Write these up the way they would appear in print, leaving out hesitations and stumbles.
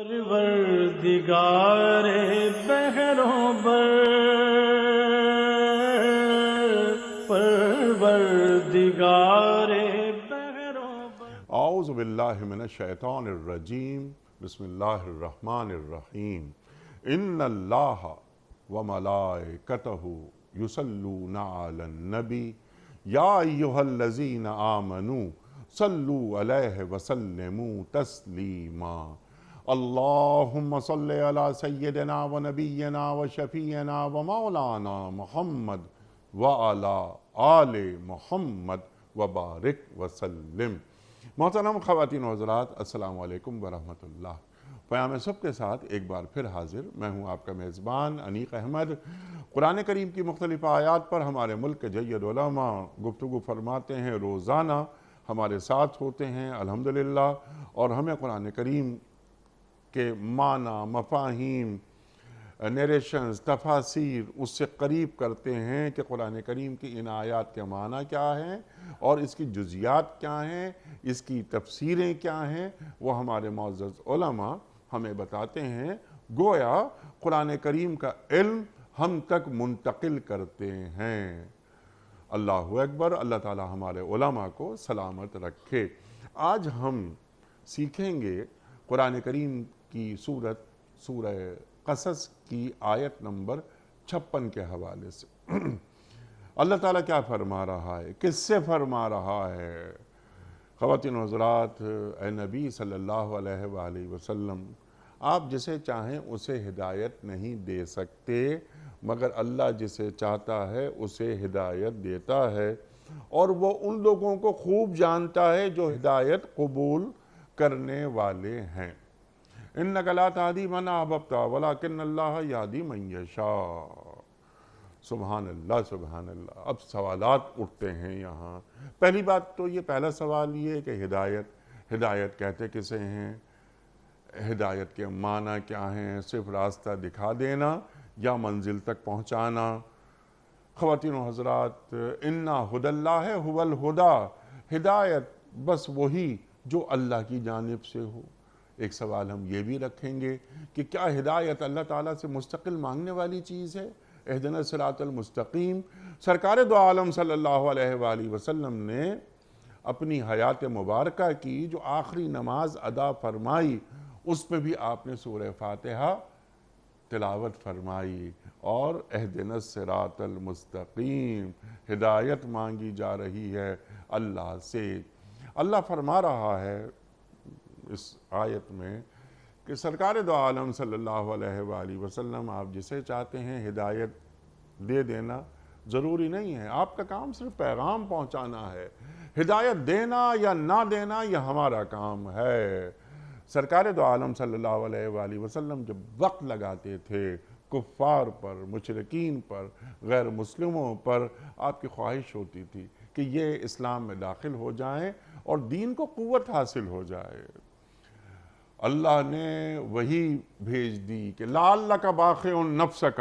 پروردگار بحروں بر، پروردگار بحروں بر۔ اعوذ باللہ من الشیطان الرجیم، بسم اللہ الرحمن الرحیم۔ ان اللہ وملائکتہ یصلون علی النبی یا ایہا الذین آمنوا صلوا علیہ وسلموا تسلیما۔ اللہم صلی علی سیدنا و نبینا و شفیعنا و مولانا محمد وعلی آل محمد وبارک وسلم۔ محترم خواتین و حضرات، السلام علیکم ورحمۃ اللہ۔ پیام صبح کے ساتھ ایک بار پھر حاضر، میں ہوں آپ کا میزبان انیق احمد۔ قرآن کریم کی مختلف آیات پر ہمارے ملک کے جید علماء گفتگو فرماتے ہیں، روزانہ ہمارے ساتھ ہوتے ہیں الحمدللہ، اور ہمیں قرآن کریم کے معنی، مفاہیم، نیریشنز، تفاسیر اس سے قریب کرتے ہیں کہ قرآن کریم کی ان آیات کے معنی کیا ہیں اور اس کی جزیات کیا ہیں، اس کی تفسیریں کیا ہیں، وہ ہمارے معزز علماء ہمیں بتاتے ہیں، گویا قرآن کریم کا علم ہم تک منتقل کرتے ہیں۔ اللہ اکبر، اللہ تعالی ہمارے علماء کو سلامت رکھے۔ آج ہم سیکھیں گے قرآن کریم کی سورہ قصص کی آیت نمبر 56 کے حوالے سے۔ اللہ تعالیٰ کیا فرما رہا ہے، کس سے فرما رہا ہے؟ خواتین و حضرات، اے نبی صلی اللہ علیہ وآلہ وسلم، آپ جسے چاہیں اسے ہدایت نہیں دے سکتے، مگر اللہ جسے چاہتا ہے اسے ہدایت دیتا ہے، اور وہ ان لوگوں کو خوب جانتا ہے جو ہدایت قبول کرنے والے ہیں۔ اِنَّكَ لَا تَهْدِي مَنْ أَحْبَبْتَ وَلَكِنَّ اللَّهَ يَهْدِي مَنْ يَشَاءُ۔ سبحان اللہ، سبحان اللہ۔ اب سوالات اٹھتے ہیں یہاں۔ پہلی بات تو یہ، پہلا سوال یہ کہ ہدایت کہتے کسے ہیں؟ ہدایت کے معنی کیا ہیں؟ صرف راستہ دکھا دینا یا منزل تک پہنچانا؟ خواتین و حضرات، اِنَّا هُدَى اللَّهِ هُوَ الْهُدَى، ہدایت بس وہی جو اللہ کی جانب سے ہو۔ ایک سوال ہم یہ بھی رکھیں گے کہ کیا ہدایت اللہ تعالیٰ سے مستقل مانگنے والی چیز ہے؟ اہدنا الصراط المستقیم۔ سرکار دو عالم صلی اللہ علیہ وآلہ وسلم نے اپنی حیات مبارکہ کی جو آخری نماز ادا فرمائی، اس میں بھی آپ نے سورہ فاتحہ تلاوت فرمائی، اور اہدنا الصراط المستقیم، ہدایت مانگی جا رہی ہے اللہ سے۔ اللہ فرما رہا ہے اس آیت میں کہ سرکار دو عالم صلی اللہ علیہ وآلہ وسلم، آپ جسے چاہتے ہیں ہدایت دے دینا ضروری نہیں ہے، آپ کا کام صرف پیغام پہنچانا ہے۔ ہدایت دینا یا نہ دینا یہ ہمارا کام ہے۔ سرکار دو عالم صلی اللہ علیہ وآلہ وسلم جب وقت لگاتے تھے کفار پر، مشرکین پر، غیر مسلموں پر، آپ کی خواہش ہوتی تھی کہ یہ اسلام میں داخل ہو جائیں اور دین کو قوت حاصل ہو جائے۔ اللہ نے وہی بھیج دی کہ لعلک باخع نفسک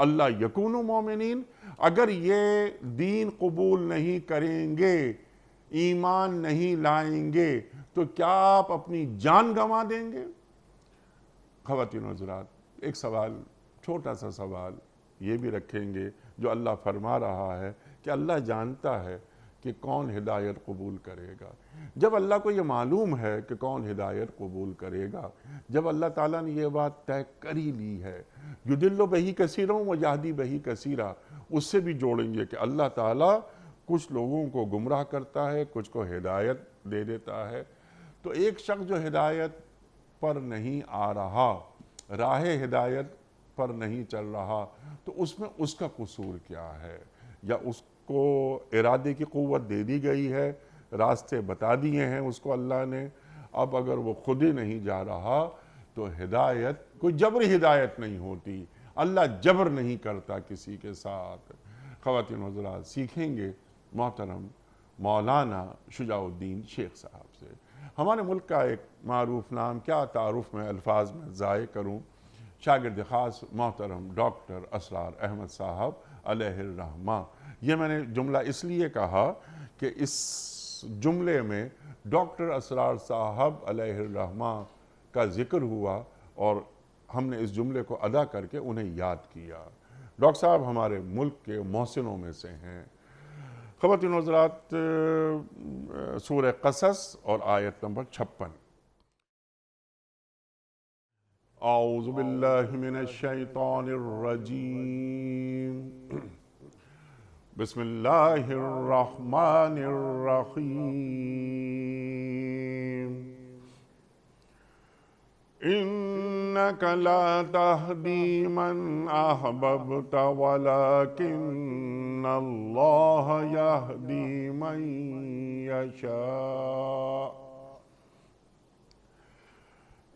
اللہ یکونوا مومنین، اگر یہ دین قبول نہیں کریں گے، ایمان نہیں لائیں گے، تو کیا آپ اپنی جان گنوا دیں گے؟ خواتین و حضرات، ایک سوال، چھوٹا سا سوال یہ بھی رکھیں گے جو اللہ فرما رہا ہے کہ اللہ جانتا ہے کہ کون ہدایت قبول کرے گا۔ جب اللہ کو یہ معلوم ہے کہ کون ہدایت قبول کرے گا، جب اللہ تعالیٰ نے یہ بات طے کر ہی لی ہے، یُضِلُّ بِهِ كَثِيرًا وَيَهْدِي بِهِ كَثِيرًا، اس سے بھی جوڑیں گے کہ اللہ تعالیٰ کچھ لوگوں کو گمراہ کرتا ہے، کچھ کو ہدایت دے دیتا ہے۔ تو ایک شخص جو ہدایت پر نہیں آ رہا، راہ ہدایت پر نہیں چل رہا، تو اس میں اس کا قصور کیا ہے؟ یا اس کو ارادے کی قوت دے دی گئی ہے، راستے بتا دیے ہیں اس کو اللہ نے، اب اگر وہ خود ہی نہیں جا رہا تو ہدایت کوئی جبری ہدایت نہیں ہوتی، اللہ جبر نہیں کرتا کسی کے ساتھ۔ خواتین و حضرات، سیکھیں گے محترم مولانا شجاع الدین شیخ صاحب سے۔ ہمارے ملک کا ایک معروف نام، کیا تعارف میں الفاظ میں ضائع کروں، شاگرد خاص محترم ڈاکٹر اسرار احمد صاحب علیہ الرحمہ۔ یہ میں نے جملہ اس لیے کہا کہ اس جملے میں ڈاکٹر اسرار صاحب علیہ الرحمہ کا ذکر ہوا، اور ہم نے اس جملے کو ادا کر کے انہیں یاد کیا۔ ڈاکٹر صاحب ہمارے ملک کے محسنوں میں سے ہیں۔ خواتین و حضرات، سورہ قصص اور آیت نمبر 56۔ اعوذ باللہ من الشیطان الرجیم، بسم اللہ الرحمن الرحیم۔ انک لا تہدی من احببت ولکن اللہ یہدی من یشاء۔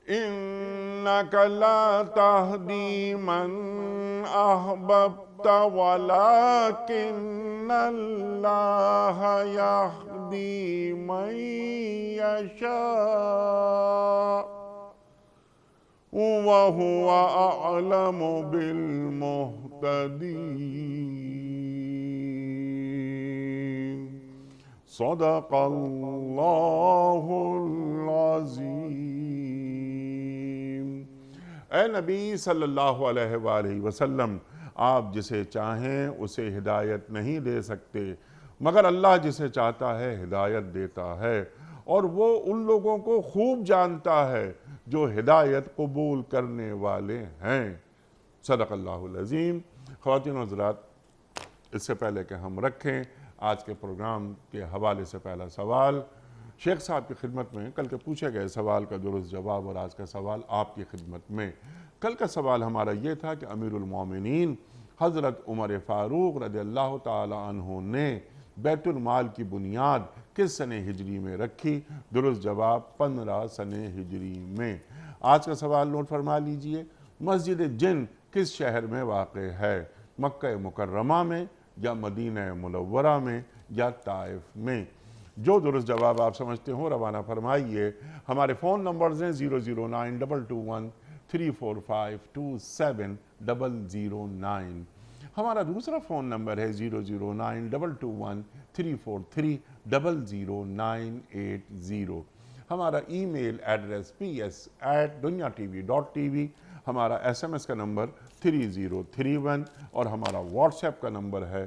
انک لا تہدی من احببت ولکن اللہ یہدی من یشاء وَهُوَ أَعْلَمُ بِالْمُهْتَدِينَ۔ صدق اللہ العظیم۔ اے نبی صلی اللہ علیہ وآلہ وسلم، آپ جسے چاہیں اسے ہدایت نہیں دے سکتے، مگر اللہ جسے چاہتا ہے ہدایت دیتا ہے، اور وہ ان لوگوں کو خوب جانتا ہے جو ہدایت قبول کرنے والے ہیں۔ صدق اللہ العظیم۔ خواتین و حضرات، اس سے پہلے کہ ہم رکھیں آج کے پروگرام کے حوالے سے پہلا سوال شیخ صاحب کی خدمت میں، کل کے پوچھے گئے سوال کا درست جواب، اور آج کا سوال آپ کی خدمت میں۔ کل کا سوال ہمارا یہ تھا کہ امیر المومنین حضرت عمر فاروق رضی اللہ تعالی عنہ نے بیت المال کی بنیاد کس سنہ ہجری میں رکھی؟ درست جواب 15 سنہ ہجری میں۔ آج کا سوال نوٹ فرما لیجئے، مسجد جن کس شہر میں واقع ہے؟ مکہ مکرمہ میں، یا مدینہ منورہ میں، یا طائف میں؟ جو درست جواب آپ سمجھتے ہوں روانہ فرمائیے۔ ہمارے فون نمبرز ہیں 0092213452709۔ ہمارا دوسرا فون نمبر ہے 0092213450980۔ ہمارا ای میل ایڈریس ps@dunyatv.tv، ہمارا SMS کا نمبر 3031، اور ہمارا واٹس ایپ کا نمبر ہے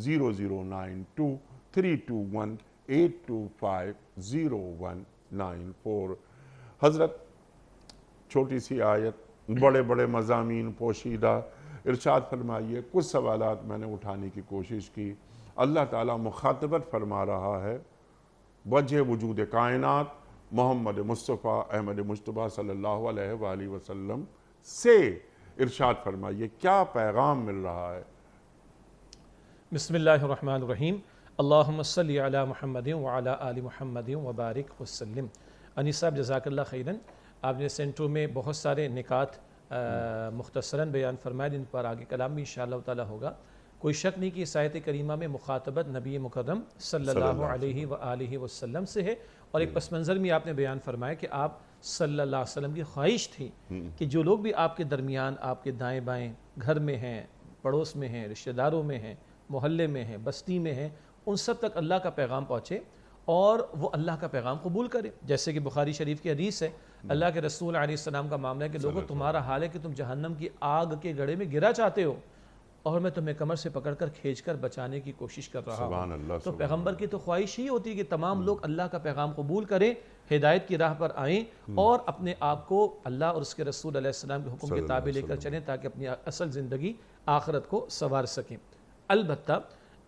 0092321825094۔ حضرت، چھوٹی سی آیت، بڑے بڑے مضامین پوشیدہ، ارشاد فرمائیے۔ کچھ سوالات میں نے اٹھانے کی کوشش کی۔ اللہ تعالیٰ مخاطبت فرما رہا ہے وجہ وجود کائنات محمد مصطفیٰ احمد مجتبیٰ صلی اللہ علیہ وآلہ وسلم سے۔ ارشاد فرمائیے کیا پیغام مل رہا ہے؟ بسم اللہ الرحمن الرحیم۔ اللہم صلی علی محمد وعلی آل محمد وبارک وسلم۔ انیس صاحب جزاک اللہ خیراً، آپ نے سینٹرو میں بہت سارے نکات مختصراً بیان فرمائے، جن پر آگے کلام بھی انشاءاللہ تعالی ہوگا۔ کوئی شک نہیں کہ اس آیت کریمہ میں مخاطبت نبی مکرم صلی اللہ علیہ وآلہ وسلم سے ہے، اور ایک پس منظر میں آپ نے بیان فرمایا کہ آپ صلی اللہ علیہ وسلم کی خواہش تھی کہ جو لوگ بھی آپ کے درمیان، آپ کے دائیں بائیں، گھر میں ہیں، پڑوس میں ہیں، رشتہ داروں میں ہیں، محلے میں ہیں، بستی میں ہیں، ان سب تک اللہ کا پیغام پہنچے اور وہ اللہ کا پیغام قبول کرے۔ جیسے کہ بخاری شریف کی حدیث ہے، اللہ کے رسول علیہ السلام کا معاملہ ہے کہ لوگوں، تمہارا حال ہے کہ تم جہنم کی آگ کے گڑھے میں گرا چاہتے ہو، اور میں تمہیں کمر سے پکڑ کر کھینچ کر بچانے کی کوشش کر رہا ہوں۔ تو پیغمبر کی تو خواہش ہی ہوتی ہے کہ تمام لوگ اللہ کا پیغام قبول کریں، ہدایت کی راہ پر آئیں، اور اپنے آپ کو اللہ اور اس کے رسول علیہ السلام کے حکم کے تابع لے کر چلیں، تاکہ اپنی اصل زندگی آخرت کو سنوار سکیں۔ البتہ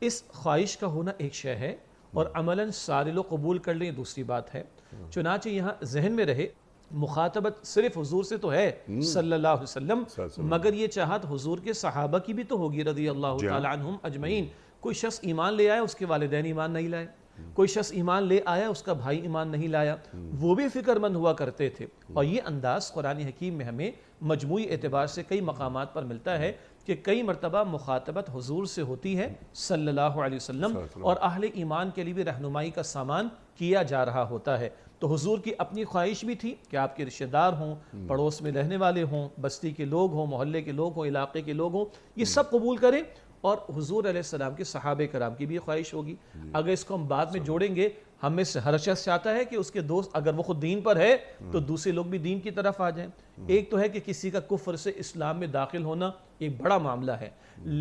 اس خواہش کا ہونا ایک شے ہے، اور عملاً سارے لوگ قبول کر لیں دوسری بات ہے۔ چنانچہ یہاں ذہن میں رہے، مخاطبت صرف حضور سے تو ہے صلی اللہ علیہ وسلم، مگر یہ چاہت حضور کے صحابہ کی بھی تو ہوگی رضی اللہ تعالی عنہم اجمعین۔ کوئی شخص ایمان لے آیا، اس کے والدین ایمان نہیں لائے، کوئی شخص ایمان لے آیا، اس کا بھائی ایمان نہیں لایا، وہ بھی فکر مند ہوا کرتے تھے۔ اور یہ انداز قرآن حکیم میں ہمیں مجموعی اعتبار سے کئی مقامات پر ملتا ہے کہ کئی مرتبہ مخاطبت حضور سے ہوتی ہے صلی اللہ علیہ وسلم، اور اہل ایمان کے لیے بھی رہنمائی کا سامان کیا جا رہا ہوتا ہے۔ تو حضور کی اپنی خواہش بھی تھی کہ آپ کے رشتہ دار ہوں، پڑوس میں رہنے والے ہوں، بستی کے لوگ ہوں، محلے کے لوگ ہوں، علاقے کے لوگ ہوں، یہ سب قبول کریں، اور حضور علیہ السلام کے صحابہ کرام کی بھی خواہش ہوگی۔ اگر اس کو ہم بعد میں جوڑیں گے، ہم میں سے ہر شخص چاہتا ہے کہ اس کے دوست اگر وہ خود دین پر ہے تو دوسرے لوگ بھی دین کی طرف آ جائیں. ایک تو ہے کہ کسی کا کفر سے اسلام میں داخل ہونا ایک بڑا معاملہ ہے،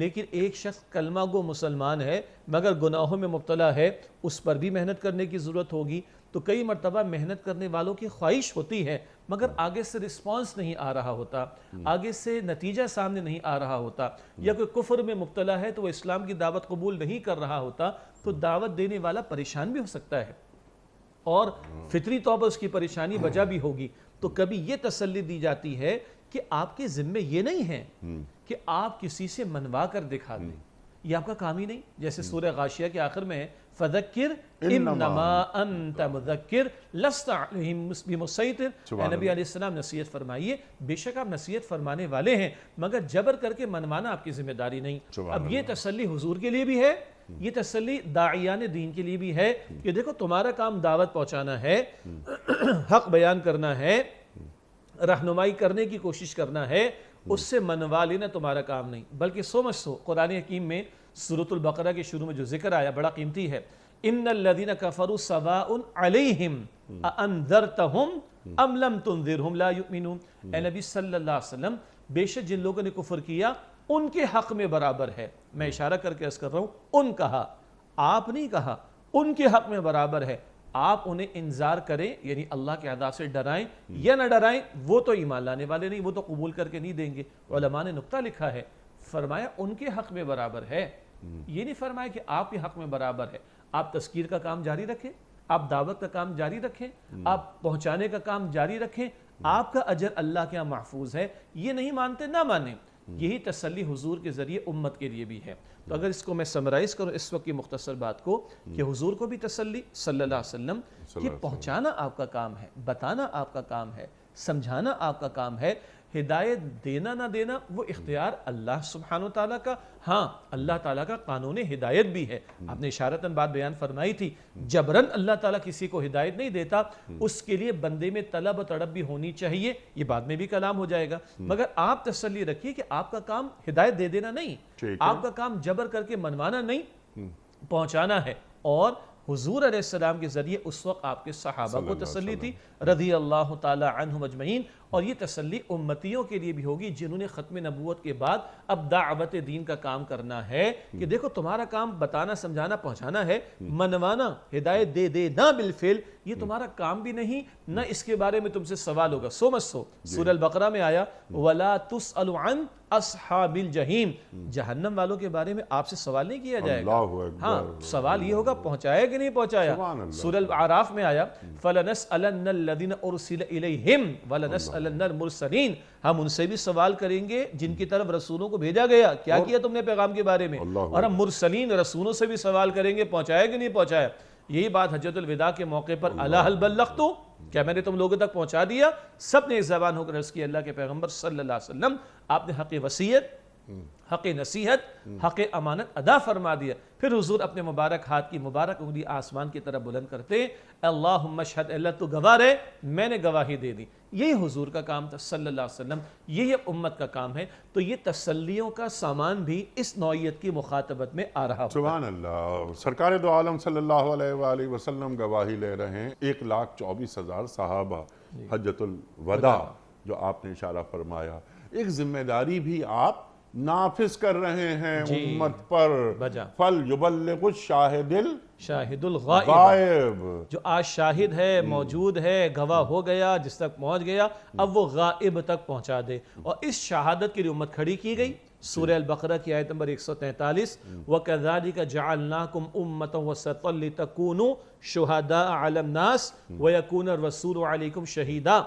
لیکن ایک شخص کلمہ گو مسلمان ہے مگر گناہوں میں مبتلا ہے، اس پر بھی محنت کرنے کی ضرورت ہوگی. تو کئی مرتبہ محنت کرنے والوں کی خواہش ہوتی ہے مگر آگے سے رسپانس نہیں آ رہا ہوتا، آگے سے نتیجہ سامنے نہیں آ رہا ہوتا، یا کوئی کفر میں مبتلا ہے تو وہ اسلام کی دعوت قبول نہیں کر رہا ہوتا، تو دعوت دینے والا پریشان بھی ہو سکتا ہے اور فطری طور پر اس کی پریشانی وجہ بھی ہوگی. تو کبھی یہ تسلی دی جاتی ہے کہ آپ کے ذمے یہ نہیں ہے کہ آپ کسی سے منوا کر دکھا دیں، یہ آپ کا کام ہی نہیں. جیسے سورہ غاشیہ کے آخر میں ہے فَذَكِّرْ إِنَّمَا أَنْتَ مُذَكِّرْ لَسْتَ عَلَيْهِمْ بِمُسَيْطِرٍ. اے نبی علیہ السلام نصیحت فرمائیے، بے شک آپ نصیحت فرمانے والے ہیں مگر جبر کر کے منوانا آپ کی ذمہ داری نہیں. اب یہ تسلی حضور کے لیے بھی ہے، یہ تسلی داعیان دین کے لیے بھی ہے کہ دیکھو تمہارا کام دعوت پہنچانا ہے، حق بیان کرنا ہے، رہنمائی کرنے کی کوشش کرنا ہے، اس سے منوا لینا تمہارا کام نہیں. بلکہ سو قرآن حکیم میں سورۃ البقرہ کے شروع میں جو ذکر آیا بڑا قیمتی ہے. ان الذین کفروا سواء علیہم اانذرتہم ام لم تنذرہم لا یؤمنون. اے نبی صلی اللہ علیہ وسلم، بے شک جن لوگوں نے کفر کیا ان کے حق میں برابر ہے. میں اشارہ کر کے عرض کر رہا ہوں، ان کہا، آپ نہیں کہا، ان کے حق میں برابر ہے. آپ انہیں انذار کریں یعنی اللہ کے عذاب سے ڈرائیں یا نہ ڈرائیں، وہ تو ایمان لانے والے نہیں، وہ تو قبول کر کے نہیں دیں گے. علماء نے نقطہ لکھا ہے، فرمایا ان کے حق میں برابر ہے، یہ نہیں فرمایا کہ آپ کے حق میں برابر ہے. آپ تذکیر کا کام جاری رکھیں، آپ دعوت کا کام جاری رکھیں، آپ پہنچانے کا کام جاری رکھیں، آپ کا اجر اللہ کے یہاں محفوظ ہے. یہ نہیں مانتے نہ مانیں. یہی تسلی حضور کے ذریعے امت کے لیے بھی ہے. تو اگر اس کو میں سمرائز کروں اس وقت کی مختصر بات کو، کہ حضور کو بھی تسلی صلی اللہ علیہ وسلم کہ پہنچانا آپ کا کام ہے، بتانا آپ کا کام ہے، سمجھانا آپ کا کام ہے. ہدایت دینا نہ دینا وہ اختیار اللہ سبحانہ وتعالیٰ کا. ہاں اللہ تعالیٰ کا قانون ہدایت بھی ہے. آپ نے اشارتاً بات بیان فرمائی تھی، جبراً اللہ تعالیٰ کسی کو ہدایت نہیں دیتا، اس کے لیے بندے میں طلب و تڑپ بھی ہونی چاہیے. یہ بعد میں بھی کلام ہو جائے گا. مگر آپ تسلی رکھیے کہ آپ کا کام ہدایت دے دینا نہیں، آپ کا کام جبر کر کے منوانا نہیں، پہنچانا ہے. اور حضور علیہ السلام کے ذریعے اس وقت آپ کے صحابہ کو تسلی تھی رضی اللہ تعالی عنہم اجمعین. اور یہ تسلی امتیوں کے لیے بھی ہوگی جنہوں نے ختم نبوت کے بعد اب دعوت دین کا کام کرنا ہے کہ دیکھو تمہارا کام بتانا، سمجھانا، پہنچانا ہے، منوانا، ہدایت دے دینا بالفعل یہ تمہارا کام بھی نہیں، نہ اس کے بارے میں تم سے سوال ہوگا. سورہ البقرہ میں آیا وَلَا تُسْأَلُ عَنْ اصحاب الجحیم، جہنم والوں کے بارے میں آپ سے سوال نہیں کیا جائے گا. ہاں سوال یہ ہوگا پہنچایا کہ نہیں پہنچایا. سورہ الاعراف میں آیا فَلَنَسْأَلَنَّ الَّذِينَ أُرْسِلَ إِلَيْهِمْ وَلَنَسْأَلَنَّ الْمُرْسَلِينَ، ہم ان سے بھی سوال کریں گے جن کی طرف رسولوں کو بھیجا گیا، کیا کیا تم نے پیغام کے بارے میں. اور ہم مرسلین رسولوں سے بھی سوال کریں گے پہنچایا کہ نہیں پہنچایا. یہی بات حجۃ الوداع کے موقع پر الا هل بلغت، کیا میں نے تم لوگوں تک پہنچا دیا. سب نے ایک زبان ہو کر عرض کی اللہ کے پیغمبر صلی اللہ علیہ وسلم آپ نے حق وصیت، حق نصیحت، حق امانت ادا فرما دیا. پھر حضور اپنے مبارک ہاتھ کی مبارک انگلی آسمان کی طرف بلند کرتے، اللہم اشہد، اللہ تو گواہ رہے میں نے گواہی دے دی. یہی حضور کا کام تھا صلی اللہ علیہ وسلم، یہی امت کا کام ہے. تو یہ تسلیوں کا سامان بھی اس نوعیت کی مخاطبت میں آ رہا. سبحان اللہ. سرکار دو عالم صلی اللہ علیہ وآلہ وسلم گواہی لے رہے ہیں. 1,24,000 صحابہ حجۃ الوداع جو آپ نے اشارہ فرمایا، ایک ذمہ داری بھی آپ نافذ کر رہے ہیں امت پر. فَلْيُبَلِّغُ الشَّاهِدُ الْغَائِبُ، جو آج شاہد ہے، موجود ہے، گواہ ہو گیا، جس تک پہنچ گیا، اب وہ غائب تک پہنچا دے. اور اس شہادت کے لیے امت کھڑی کی گئی. سورہ البقرہ کی آیت نمبر 143 وَكَذَلِكَ جَعَلْنَاكُمْ أُمَّةً وَسَطًا لِتَكُونُوا شُهَدَاءَ عَلَى النَّاسِ وَيَكُونَ الرَّسُولُ عَلَيْكُمْ شَهِيدًا.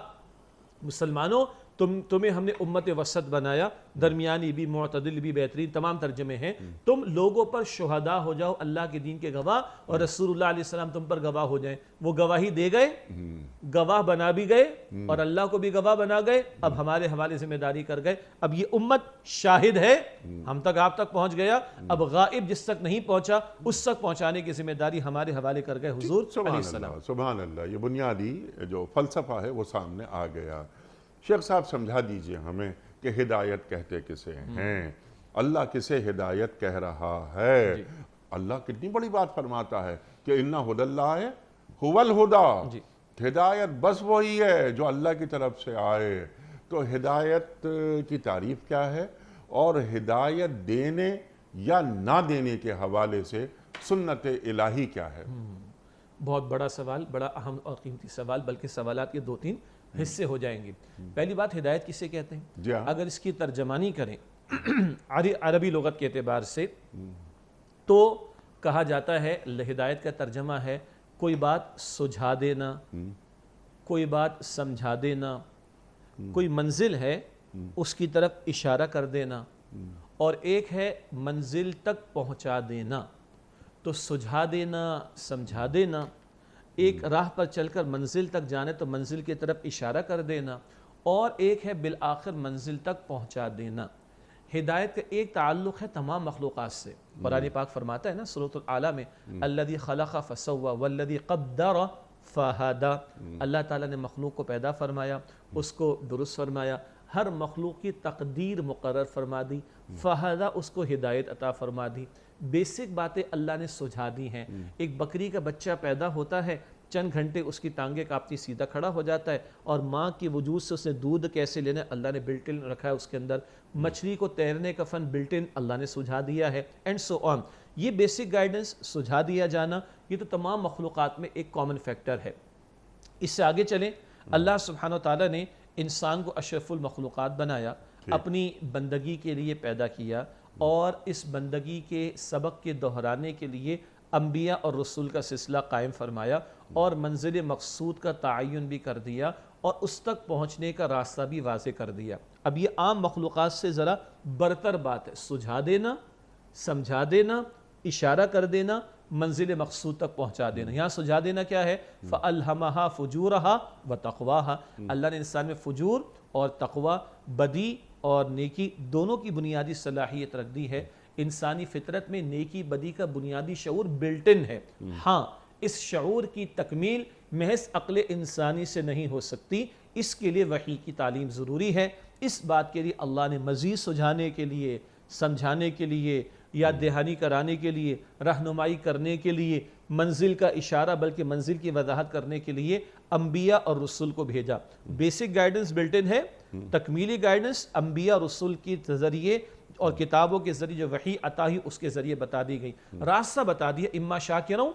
مسلمانوں تمہیں ہم نے امت وسط بنایا، درمیانی بھی، معتدل بھی، بہترین تمام ترجمے ہیں. تم لوگوں پر شہداء ہو جاؤ، اللہ کے دین کے گواہ، اور رسول اللہ علیہ السلام تم پر گواہ ہو جائیں. وہ گواہی دے گئے، گواہ بنا بھی گئے، اور اللہ کو بھی گواہ بنا گئے. اب ہمارے حوالے ذمہ داری کر گئے. اب یہ امت شاہد ہے، ہم تک آپ تک پہنچ گیا. اب غائب جس تک نہیں پہنچا اس تک پہنچانے کی ذمہ داری ہمارے حوالے کر گئے حضور علیہ السلام. سبحان اللہ. یہ بنیادی جو فلسفہ ہے وہ سامنے آ گیا. شیخ صاحب سمجھا دیجئے ہمیں کہ ہدایت کہتے کسے ہیں، اللہ کسے ہدایت کہہ رہا ہے. اللہ کتنی بڑی بات فرماتا ہے کہ اِنَّ هُدَى اللَّهِ هو الہدا، جی ہدایت بس وہی ہے جو اللہ کی طرف سے آئے۔ تو ہدایت کی تعریف کیا ہے اور ہدایت دینے یا نہ دینے کے حوالے سے سنت الہی کیا ہے؟ بہت بڑا سوال، بڑا اہم اور قیمتی سوال، بلکہ سوالات کے 2-3 حصے ہو جائیں گے۔ پہلی بات، ہدایت کسے کہتے ہیں؟ جی ہاں، اگر اس کی ترجمانی کریں عربی لغت کے اعتبار سے تو کہا جاتا ہے ہدایت کا ترجمہ ہے کوئی بات سجھا دینا، کوئی بات سمجھا دینا، کوئی منزل ہے اس کی طرف اشارہ کر دینا، اور ایک ہے منزل تک پہنچا دینا۔ تو سجھا دینا، سمجھا دینا، ایک راہ پر چل کر منزل تک جانے تو منزل کی طرف اشارہ کر دینا، اور ایک ہے بالآخر منزل تک پہنچا دینا۔ ہدایت کا ایک تعلق ہے تمام مخلوقات سے۔ قرآن پاک فرماتا ہے نا سورۃ الاعلیٰ میں الذی خلق فسوی والذی قدر فہدی، اللہ تعالیٰ نے مخلوق کو پیدا فرمایا، اس کو درست فرمایا، ہر مخلوق کی تقدیر مقرر فرما دی، فہدی اس کو ہدایت عطا فرما دی۔ بیسک باتیں اللہ نے سجھا دی ہیں۔ ایک بکری کا بچہ پیدا ہوتا ہے، چند گھنٹے اس کی ٹانگیں کاپتی سیدھا کھڑا ہو جاتا ہے، اور ماں کی وجود سے اس نے دودھ کیسے لینا ہے اللہ نے بلٹ ان رکھا ہے اس کے اندر۔ مچھلی کو تیرنے کا فن بلٹ ان اللہ نے سجھا دیا ہے، اینڈ سو آن۔ یہ بیسک گائیڈنس سجھا دیا جانا، یہ تو تمام مخلوقات میں ایک کامن فیکٹر ہے۔ اس سے آگے چلیں، اللہ سبحانہ و تعالیٰ نے انسان کو اشرف المخلوقات بنایا، اپنی بندگی کے لیے پیدا کیا، اور اس بندگی کے سبق کے دہرانے کے لیے انبیاء اور رسول کا سلسلہ قائم فرمایا، اور منزل مقصود کا تعین بھی کر دیا، اور اس تک پہنچنے کا راستہ بھی واضح کر دیا۔ اب یہ عام مخلوقات سے ذرا برتر بات ہے، سجھا دینا، سمجھا دینا، اشارہ کر دینا، منزل مقصود تک پہنچا دینا۔ یہاں سجھا دینا کیا ہے؟ فَأَلْهَمَهَا فُجُورَهَا وَتَقْوَاهَا، اللہ نے انسان میں فجور اور تقوی، بدی اور نیکی دونوں کی بنیادی صلاحیت رکھ دی ہے۔ انسانی فطرت میں نیکی بدی کا بنیادی شعور بلٹ ان ہے۔ ہاں، اس شعور کی تکمیل محض عقل انسانی سے نہیں ہو سکتی، اس کے لیے وحی کی تعلیم ضروری ہے۔ اس بات کے لیے اللہ نے مزید سجھانے کے لیے، سمجھانے کے لیے، یاد دہانی کرانے کے لیے، رہنمائی کرنے کے لیے، منزل کا اشارہ بلکہ منزل کی وضاحت کرنے کے لیے انبیاء اور رسول کو بھیجا۔ بیسک گائیڈنس بلٹ ان ہے، تکمیلی گائیڈنس انبیاء اور رسول کے ذریعے اور کتابوں کے ذریعے جو وحی عطا ہی اس کے ذریعے بتا دی گئی، راستہ بتا دیا، اما شاکروں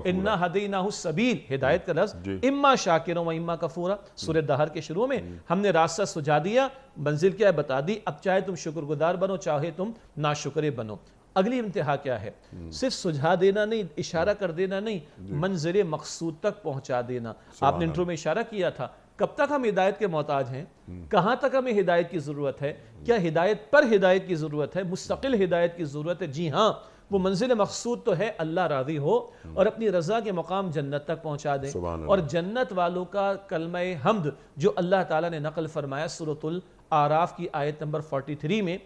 انا ہدیناہ السبیل، ہدایت کا لفظ اما شاکروں و اما کفورا، سورہ دہر کے شروع میں ہم نے راستہ سجھا دیا، منزل کیا ہے بتا دی، اب چاہے تم شکر گزار بنو چاہے تم ناشکرے بنو۔ اگلی انتہا کیا ہے؟ صرف سجھا دینا نہیں، اشارہ کر دینا نہیں، منزل مقصود تک پہنچا دینا۔ آپ نے انٹرو میں اشارہ کیا تھا، کب تک ہم ہدایت کے محتاج ہیں؟ کہاں تک ہمیں ہدایت کی ضرورت ہے؟ کیا ہدایت پر ہدایت کی ضرورت ہے؟ مستقل ہدایت کی ضرورت ہے؟ جی ہاں، وہ منزل مقصود تو ہے اللہ راضی ہو اور اپنی رضا کے مقام جنت تک پہنچا دے، اور جنت والوں کا کلمہ حمد جو اللہ تعالیٰ نے نقل فرمایا سورۃ الاعراف کی آیت نمبر 43 میں،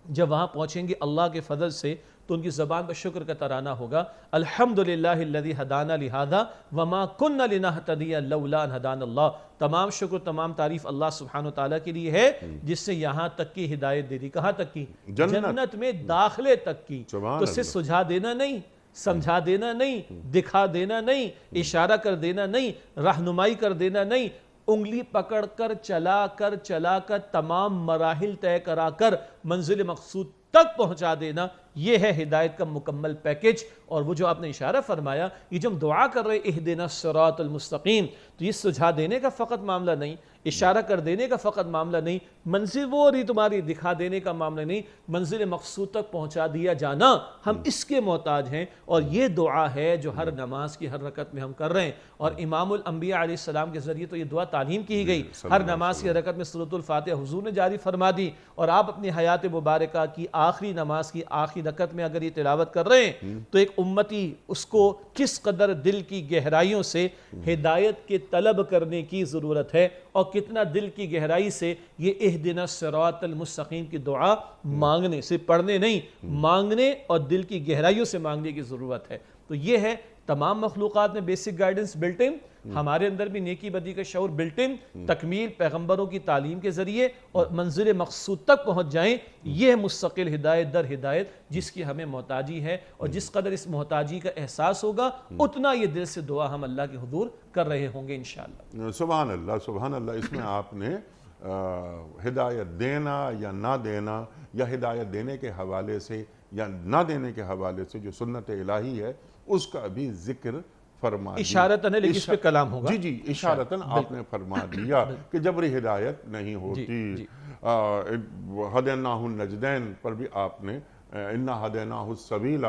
جب وہاں پہنچیں گے اللہ کے فضل سے تو ان کی زبان پر شکر کا ترانہ ہوگا، الحمدللہ الذی ہدانا لہذا وما کنا لنہتدی لولا ان ہدانا اللہ۔ تمام شکر، تمام تعریف اللہ سبحانہ وتعالیٰ کے لیے ہے جس سے یہاں تک کی ہدایت دے دی۔ کہاں تک کی؟ جنت میں داخلے تک کی۔ تو صرف سجھا دینا نہیں، سمجھا دینا نہیں، دکھا دینا نہیں، اشارہ کر دینا نہیں، رہنمائی کر دینا نہیں، انگلی پکڑ کر چلا کر تمام مراحل طے کرا کر منزل مقصود تک پہنچا دینا، یہ ہے ہدایت کا مکمل پیکج۔ اور وہ جو آپ نے اشارہ فرمایا، یہ جو ہم دعا کر رہے اہدنا الصراط المستقیم، تو یہ سجھا دینے کا فقط معاملہ نہیں، اشارہ کر دینے کا فقط معاملہ نہیں، منزل وہ رہی تمہاری دکھا دینے کا معاملہ نہیں، منزل مقصود تک پہنچا دیا جانا، ہم اس کے محتاج ہیں۔ اور یہ دعا ہے جو ہر نماز کی ہر رکعت میں ہم کر رہے ہیں، اور امام الانبیاء علیہ السلام کے ذریعے تو یہ دعا تعلیم کی گئی، ہر نماز کی رکعت میں سورۃ الفاتحہ حضور نے جاری فرما دی، اور آپ اپنی حیات مبارکہ کی آخری نماز کی آخری رکعت میں اگر یہ تلاوت کر رہے ہیں تو ایک امتی اس کو کس قدر دل کی گہرائیوں سے ہدایت کے طلب کرنے کی ضرورت ہے، اور کتنا دل کی گہرائی سے یہ اہدنا الصراط المستقیم کی دعا مانگنے سے، پڑھنے نہیں، مانگنے اور دل کی گہرائیوں سے مانگنے کی ضرورت ہے۔ تو یہ ہے تمام مخلوقات میں بیسک گائیڈنس بلٹ ان، ہمارے اندر بھی نیکی بدی کا شعور بلٹ ان تکمیل پیغمبروں کی تعلیم کے ذریعے اور منزل مقصود تک پہنچ جائیں. یہ مستقل ہدایت در ہدایت جس کی ہمیں محتاجی ہے، اور جس قدر اس محتاجی کا احساس ہوگا اتنا یہ دل سے دعا ہم اللہ کے حضور کر رہے ہوں گے انشاءاللہ. سبحان اللہ سبحان اللہ. اس میں آپ نے ہدایت دینا یا نہ دینا، یا ہدایت دینے کے حوالے سے یا نہ دینے کے حوالے سے جو سنت الہی ہے اس کا بھی ذکر فرما دیا. اشارتاً ہے لیکن اس پہ کلام ہوگا. جی اشارتاً آپ نے فرما دیا کہ جبری ہدایت نہیں ہوتی. ہدیناہ النجدین پر بھی آپ نے اِنَّا ہَدَيْنَاهُ السَّبِيلَ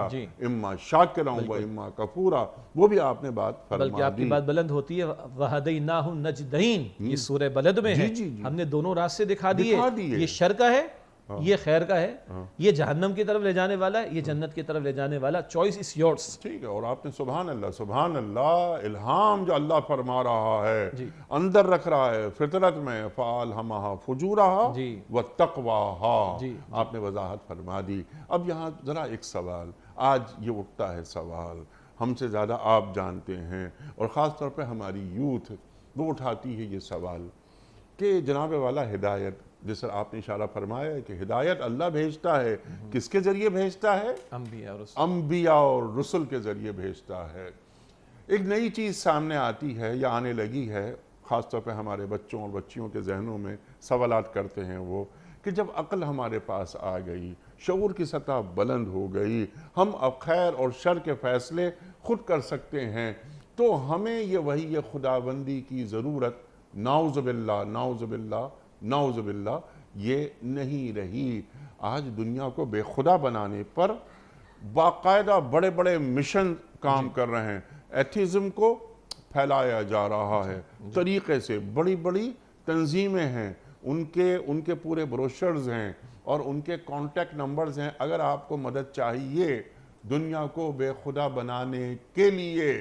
اِمَّا شَاكِرًا وَإِمَّا كَفُورًا وہ بھی آپ نے بات فرما دی. بلکہ آپ کی بات بلند ہوتی ہے. وَهَدَيْنَاهُ النَّجْدَيْنِ یہ سورہ بلد میں ہے. ہم نے دونوں راستے دکھا دیے. یہ شر کا ہے، یہ خیر کا ہے. یہ جہنم کی طرف لے جانے والا ہے، یہ جنت کی طرف لے جانے والا. Choice is yours. ٹھیک ہے. اور آپ نے سبحان اللہ الہام جو اللہ فرما رہا ہے اندر رکھ رہا ہے فطرت میں، فَأَلْهَمَهَا فُجُورَهَا وَاتَّقْوَاهَا آپ نے وضاحت فرما دی. اب یہاں ذرا ایک سوال آج یہ اٹھتا ہے، سوال ہم سے زیادہ آپ جانتے ہیں اور خاص طور پہ ہماری یوتھ وہ اٹھاتی ہے یہ سوال کہ جناب والا ہدایت جس پر آپ نے اشارہ فرمایا ہے کہ ہدایت اللہ بھیجتا ہے، کس کے ذریعے بھیجتا ہے؟ انبیاء اور رسل کے ذریعے بھیجتا ہے. ایک نئی چیز سامنے آتی ہے یا آنے لگی ہے، خاص طور پہ ہمارے بچوں اور بچیوں کے ذہنوں میں سوالات کرتے ہیں وہ کہ جب عقل ہمارے پاس آ گئی، شعور کی سطح بلند ہو گئی، ہم اب خیر اور شر کے فیصلے خود کر سکتے ہیں، تو ہمیں یہ وحی خداوندی کی ضرورت نعوذ باللہ نعوذ باللہ نعوذ باللہ یہ نہیں رہی. آج دنیا کو بے خدا بنانے پر باقاعدہ بڑے بڑے مشن کام کر رہے ہیں. ایتھیزم کو پھیلایا جا رہا ہے طریقے سے. بڑی بڑی تنظیمیں ہیں، ان کے پورے بروشرز ہیں اور ان کے کانٹیکٹ نمبرز ہیں. اگر آپ کو مدد چاہیے دنیا کو بے خدا بنانے کے لیے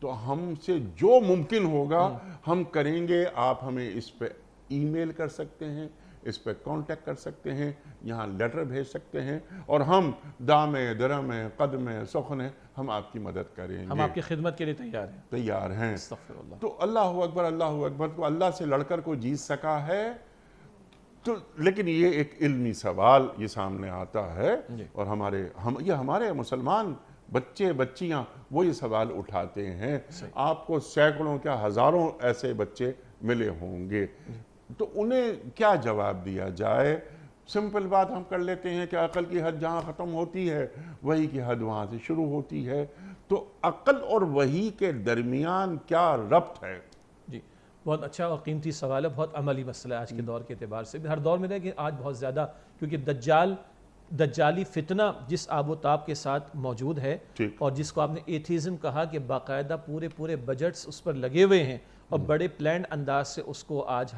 تو ہم سے جو ممکن ہوگا ہم کریں گے. آپ ہمیں اس پہ ای میل کر سکتے ہیں، اس پہ کانٹیکٹ کر سکتے ہیں، یہاں لیٹر بھیج سکتے ہیں، اور ہم دامے درمے قدمے سخنے ہم آپ کی مدد کریں گے. ہم آپ کی خدمت کے لیے تیار ہیں. استغفر اللہ. تو اللہ اکبر کو اللہ سے لڑ کر کوئی جیت سکا ہے؟ تو لیکن یہ ایک علمی سوال یہ سامنے آتا ہے اور ہمارے مسلمان بچے بچیاں وہ یہ سوال اٹھاتے ہیں. آپ کو سینکڑوں کیا ہزاروں ایسے بچے ملے ہوں گے، تو انہیں کیا جواب دیا جائے؟ سمپل بات ہم کر لیتے ہیں کہ عقل کی حد جہاں ختم ہوتی ہے وحی کی حد وہاں سے شروع ہوتی ہے. تو عقل اور وحی کے درمیان کیا ربط ہے؟ جی بہت اچھا اور قیمتی سوال ہے. بہت عملی مسئلہ ہے آج کے دور کے اعتبار سے بھی. ہر دور میں کہ آج بہت زیادہ کیونکہ دجالی فتنہ جس آب و تاب کے ساتھ موجود ہے اور جس کو آپ نے ایتھیزم کہا کہ باقاعدہ پورے بجٹس اس پر لگے ہوئے ہیں اور بڑے پلانڈ انداز سے اس کو آج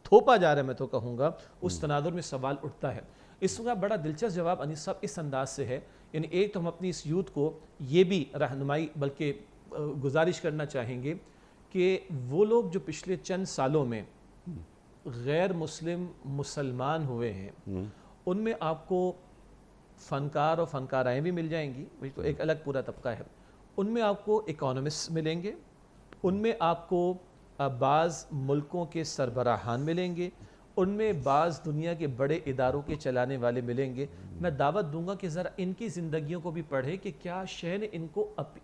تھوپا جا رہا ہے. میں تو کہوں گا اس تناظر میں سوال اٹھتا ہے. اس کا بڑا دلچسپ جواب انیس صاحب اس انداز سے ہے. یعنی ایک تو ہم اپنی اس یوتھ کو یہ بھی رہنمائی بلکہ گزارش کرنا چاہیں گے کہ وہ لوگ جو پچھلے چند سالوں میں غیر مسلمان ہوئے ہیں ان میں آپ کو فنکار اور فنکارائیں بھی مل جائیں گی، تو ایک الگ پورا طبقہ ہے. ان میں آپ کو اکانومسٹ ملیں گے، ان میں آپ کو بعض ملکوں کے سربراہان ملیں گے، ان میں بعض دنیا کے بڑے اداروں کے چلانے والے ملیں گے. میں دعوت دوں گا کہ ذرا ان کی زندگیوں کو بھی پڑھیں کہ کیا شے نے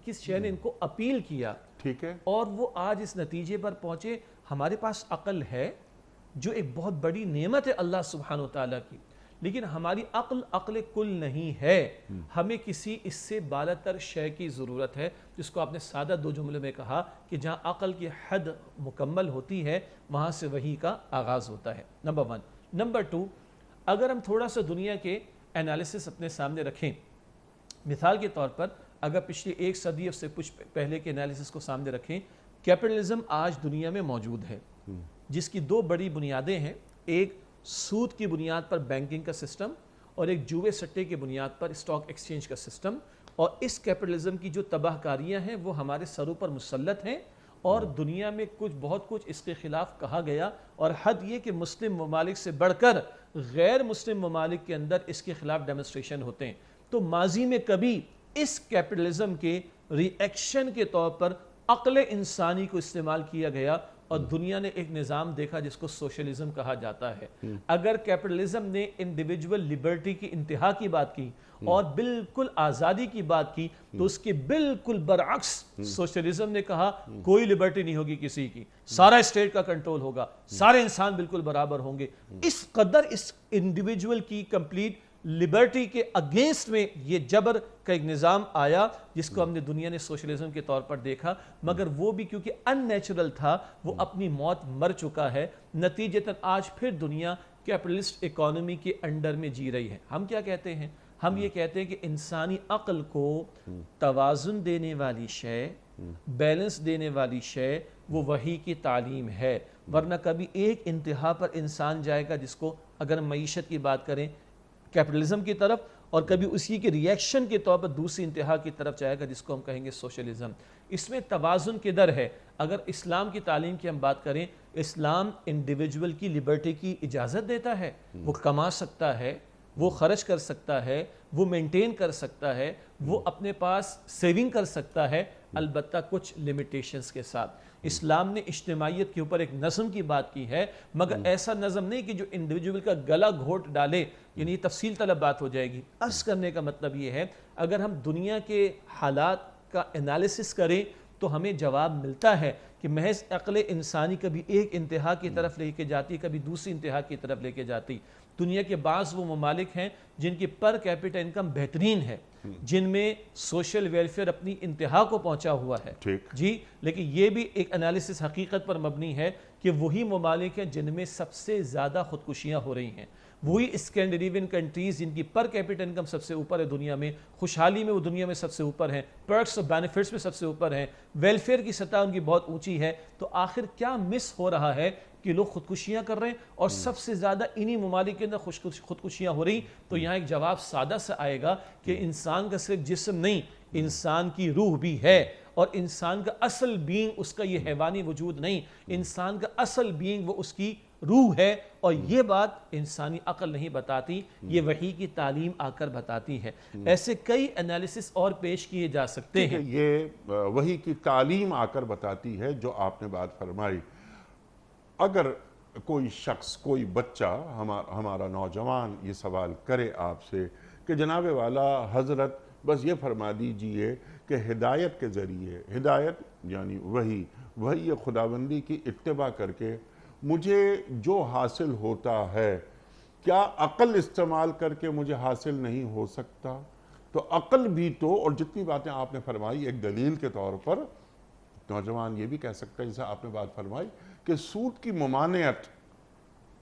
کس شے نے ان کو اپیل کیا، ٹھیک ہے، اور وہ آج اس نتیجے پر پہنچے. ہمارے پاس عقل ہے جو ایک بہت بڑی نعمت ہے اللہ سبحانہ وتعالیٰ کی، لیکن ہماری عقل کل نہیں ہے. ہمیں کسی اس سے بالاتر شے کی ضرورت ہے، جس کو آپ نے سادہ دو جملے میں کہا کہ جہاں عقل کی حد مکمل ہوتی ہے وہاں سے وحی کا آغاز ہوتا ہے. نمبر 1. نمبر 2، اگر ہم تھوڑا سا دنیا کے انالیسس اپنے سامنے رکھیں، مثال کے طور پر اگر پچھلی ایک صدی سے کچھ پہلے کے انالیسس کو سامنے رکھیں، کیپٹلزم آج دنیا میں موجود ہے جس کی دو بڑی بنیادیں ہیں. ایک سود کی بنیاد پر بینکنگ کا سسٹم اور ایک جوئے سٹے کی بنیاد پر اسٹاک ایکسچینج کا سسٹم. اور اس کیپٹلزم کی جو تباہ کاریاں ہیں وہ ہمارے سروں پر مسلط ہیں، اور دنیا میں بہت کچھ اس کے خلاف کہا گیا، اور حد یہ کہ مسلم ممالک سے بڑھ کر غیر مسلم ممالک کے اندر اس کے خلاف ڈیمونسٹریشن ہوتے ہیں. تو ماضی میں کبھی اس کیپٹلزم کے ری ایکشن کے طور پر عقل انسانی کو استعمال کیا گیا اور دنیا نے ایک نظام دیکھا جس کو سوشلزم کہا جاتا ہے. اگر کیپٹلزم نے انڈیویجول لبرٹی کی انتہا کی بات کی اور بالکل آزادی کی بات کی تو اس کے بالکل برعکس سوشلزم نے کہا کوئی لبرٹی نہیں ہوگی کسی کی, سارا اسٹیٹ کا کنٹرول ہوگا, سارے انسان بالکل برابر ہوں گے. اس قدر اس انڈیویجول کی کمپلیٹ لبرٹی کے اگینسٹ میں یہ جبر کا ایک نظام آیا جس کو ہم نے دنیا نے سوشلزم کے طور پر دیکھا, مگر وہ بھی کیونکہ ان نیچرل تھا وہ اپنی موت مر چکا ہے. نتیجتاً آج پھر دنیا کیپٹلسٹ اکانومی کے انڈر میں جی رہی ہے. ہم کیا کہتے ہیں؟ ہم یہ کہتے ہیں کہ انسانی عقل کو توازن دینے والی شے, بیلنس دینے والی شے وہ وحی کی تعلیم ہے, ورنہ کبھی ایک انتہا پر انسان جائے گا جس کو اگر معیشت کی بات کریں کیپٹلزم کی طرف, اور کبھی اسی کے ریئیکشن کے طور پر دوسری انتہا کی طرف جائے گا جس کو ہم کہیں گے سوشلزم. اس میں توازن کدھر ہے؟ اگر اسلام کی تعلیم کی ہم بات کریں, اسلام انڈیویجول کی لبرٹی کی اجازت دیتا ہے, وہ کما سکتا ہے, وہ خرچ کر سکتا ہے, وہ مینٹین کر سکتا ہے, وہ اپنے پاس سیونگ کر سکتا ہے, البتہ کچھ لیمیٹیشنز کے ساتھ. اسلام نے اجتماعیت کے اوپر ایک نظم کی بات کی ہے, مگر ایسا نظم نہیں کہ جو انڈیویجول کا گلا گھونٹ ڈالے, یعنی یہ تفصیل طلب بات ہو جائے گی. عرض کرنے کا مطلب یہ ہے اگر ہم دنیا کے حالات کا انالیسس کریں تو ہمیں جواب ملتا ہے کہ محض عقل انسانی کبھی ایک انتہا کی طرف لے کے جاتی, کبھی دوسری انتہا کی طرف لے کے جاتی. دنیا کے بعض وہ ممالک ہیں جن کی پر کیپٹا انکم بہترین ہے, جن میں سوشل ویلفیئر اپنی انتہا کو پہنچا ہوا ہے جی, لیکن یہ بھی ایک انالیسس حقیقت پر مبنی ہے کہ وہی ممالک ہیں جن میں سب سے زیادہ خودکشیاں ہو رہی ہیں, وہی اسکینڈینیوین کنٹریز جن کی پر کیپٹا انکم سب سے اوپر ہے دنیا میں, خوشحالی میں وہ دنیا میں سب سے اوپر ہیں, پرکس اور بینیفٹس میں سب سے اوپر ہیں, ویلفیئر کی سطح ان کی بہت اونچی ہے. تو آخر کیا مس ہو رہا ہے کہ لوگ خودکشیاں کر رہے ہیں اور سب سے زیادہ انہی ممالک کے اندر خودکشیاں ہو رہی؟ تو یہاں ایک جواب سادہ سے آئے گا کہ انسان کا صرف جسم نہیں, انسان کی روح بھی ہے, اور انسان کا اصل بینگ اس کا یہ حیوانی وجود نہیں, انسان کا اصل بینگ وہ اس کی روح ہے, اور یہ بات انسانی عقل نہیں بتاتی, یہ وحی کی تعلیم آ کر بتاتی ہے. ایسے کئی انالیسس اور پیش کیے جا سکتے ہیں. یہ وحی کی تعلیم آ کر بتاتی ہے جو آپ نے بات فرمائی. اگر کوئی شخص, کوئی بچہ, ہمارا نوجوان یہ سوال کرے آپ سے کہ جناب والا حضرت بس یہ فرما دیجئے کہ ہدایت کے ذریعے, ہدایت یعنی وحی خداوندی کی اتباع کر کے مجھے جو حاصل ہوتا ہے کیا عقل استعمال کر کے مجھے حاصل نہیں ہو سکتا؟ تو عقل بھی تو, اور جتنی باتیں آپ نے فرمائی ایک دلیل کے طور پر نوجوان یہ بھی کہہ سکتا ہے جیسے آپ نے بات فرمائی کہ سود کی ممانعت,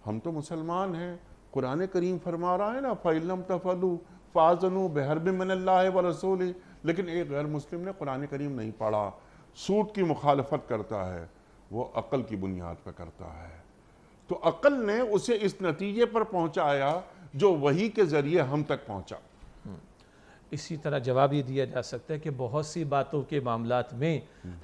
ہم تو مسلمان ہیں, قرآن کریم فرما رہا ہے نا فَإِن لَمْ تَفْعَلُوا فَأْذَنُوا بِحَرْبٍ مِّنَ اللَّهِ وَرَسُولِهِ, لیکن ایک غیر مسلم نے قرآن کریم نہیں پڑھا, سود کی مخالفت کرتا ہے, وہ عقل کی بنیاد پر کرتا ہے. تو عقل نے اسے اس نتیجے پر پہنچایا جو وحی کے ذریعے ہم تک پہنچا. اسی طرح جواب یہ دیا جا سکتا ہے کہ بہت سی باتوں کے معاملات میں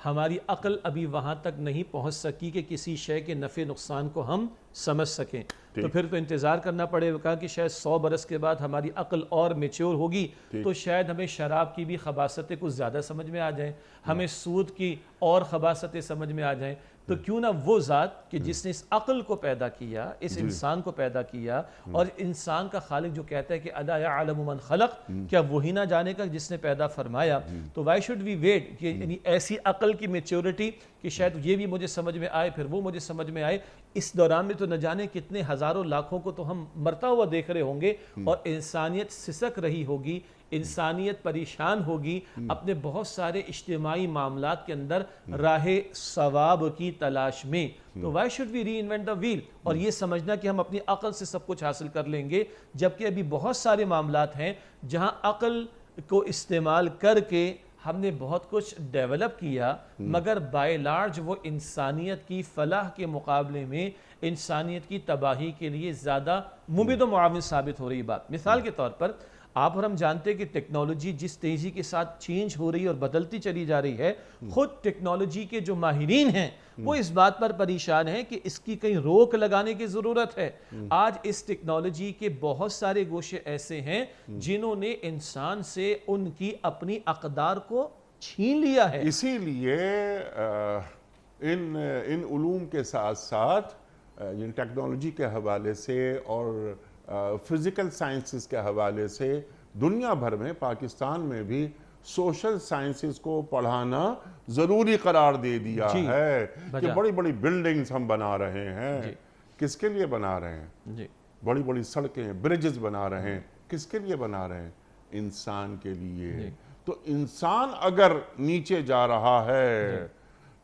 ہماری عقل ابھی وہاں تک نہیں پہنچ سکی کہ کسی شے کے نفع نقصان کو ہم سمجھ سکیں, تو پھر تو انتظار کرنا پڑے گا کہ شاید 100 برس کے بعد ہماری عقل اور میچور ہوگی تو شاید ہمیں شراب کی بھی خباثتیں کچھ زیادہ سمجھ میں آ جائیں, ہمیں سود کی اور خباثتیں سمجھ میں آ جائیں. تو کیوں نہ وہ ذات کہ جس نے اس عقل کو پیدا کیا, اس انسان کو پیدا کیا, اور انسان کا خالق جو کہتا ہے کہ الا یعلم من خلق, کیا وہی نہ جانے کا جس نے پیدا فرمایا؟ تو وائی شوڈ وی ویٹ کہ یعنی ایسی عقل کی میچورٹی کہ شاید یہ بھی مجھے سمجھ میں آئے, پھر وہ مجھے سمجھ میں آئے. اس دوران میں تو نہ جانے کتنے ہزاروں لاکھوں کو تو ہم مرتا ہوا دیکھ رہے ہوں گے, اور انسانیت سسک رہی ہوگی, انسانیت پریشان ہوگی اپنے بہت سارے اجتماعی معاملات کے اندر راہ ثواب کی تلاش میں. تو why should we reinvent the wheel, اور یہ سمجھنا کہ ہم اپنی عقل سے سب کچھ حاصل کر لیں گے, جبکہ ابھی بہت سارے معاملات ہیں جہاں عقل کو استعمال کر کے ہم نے بہت کچھ ڈیولپ کیا, مگر بائی لارج وہ انسانیت کی فلاح کے مقابلے میں انسانیت کی تباہی کے لیے زیادہ مبید و معاون ثابت ہو رہی بات. مثال کے طور پر آپ اور ہم جانتے ہیں کہ ٹیکنالوجی جس تیزی کے ساتھ چینج ہو رہی ہے اور بدلتی چلی جا رہی ہے, خود ٹیکنالوجی کے جو ماہرین ہیں وہ اس بات پر پریشان ہیں کہ اس کی کہیں روک لگانے کی ضرورت ہے. آج اس ٹیکنالوجی کے بہت سارے گوشے ایسے ہیں جنہوں نے انسان سے ان کی اپنی اقدار کو چھین لیا ہے۔ اسی لیے ان علوم کے ساتھ ساتھ یعنی ٹیکنالوجی کے حوالے سے اور فزیکل سائنسز کے حوالے سے دنیا بھر میں، پاکستان میں بھی سوشل سائنسز کو پڑھانا ضروری قرار دے دیا ہے کہ بڑی بڑی بلڈنگز ہم بنا رہے ہیں۔ کس کے لیے بنا رہے ہیں؟ بڑی بڑی سڑکیں، برجز بنا رہے ہیں، کس کے لیے بنا رہے ہیں؟ انسان کے لیے۔ تو انسان اگر نیچے جا رہا ہے،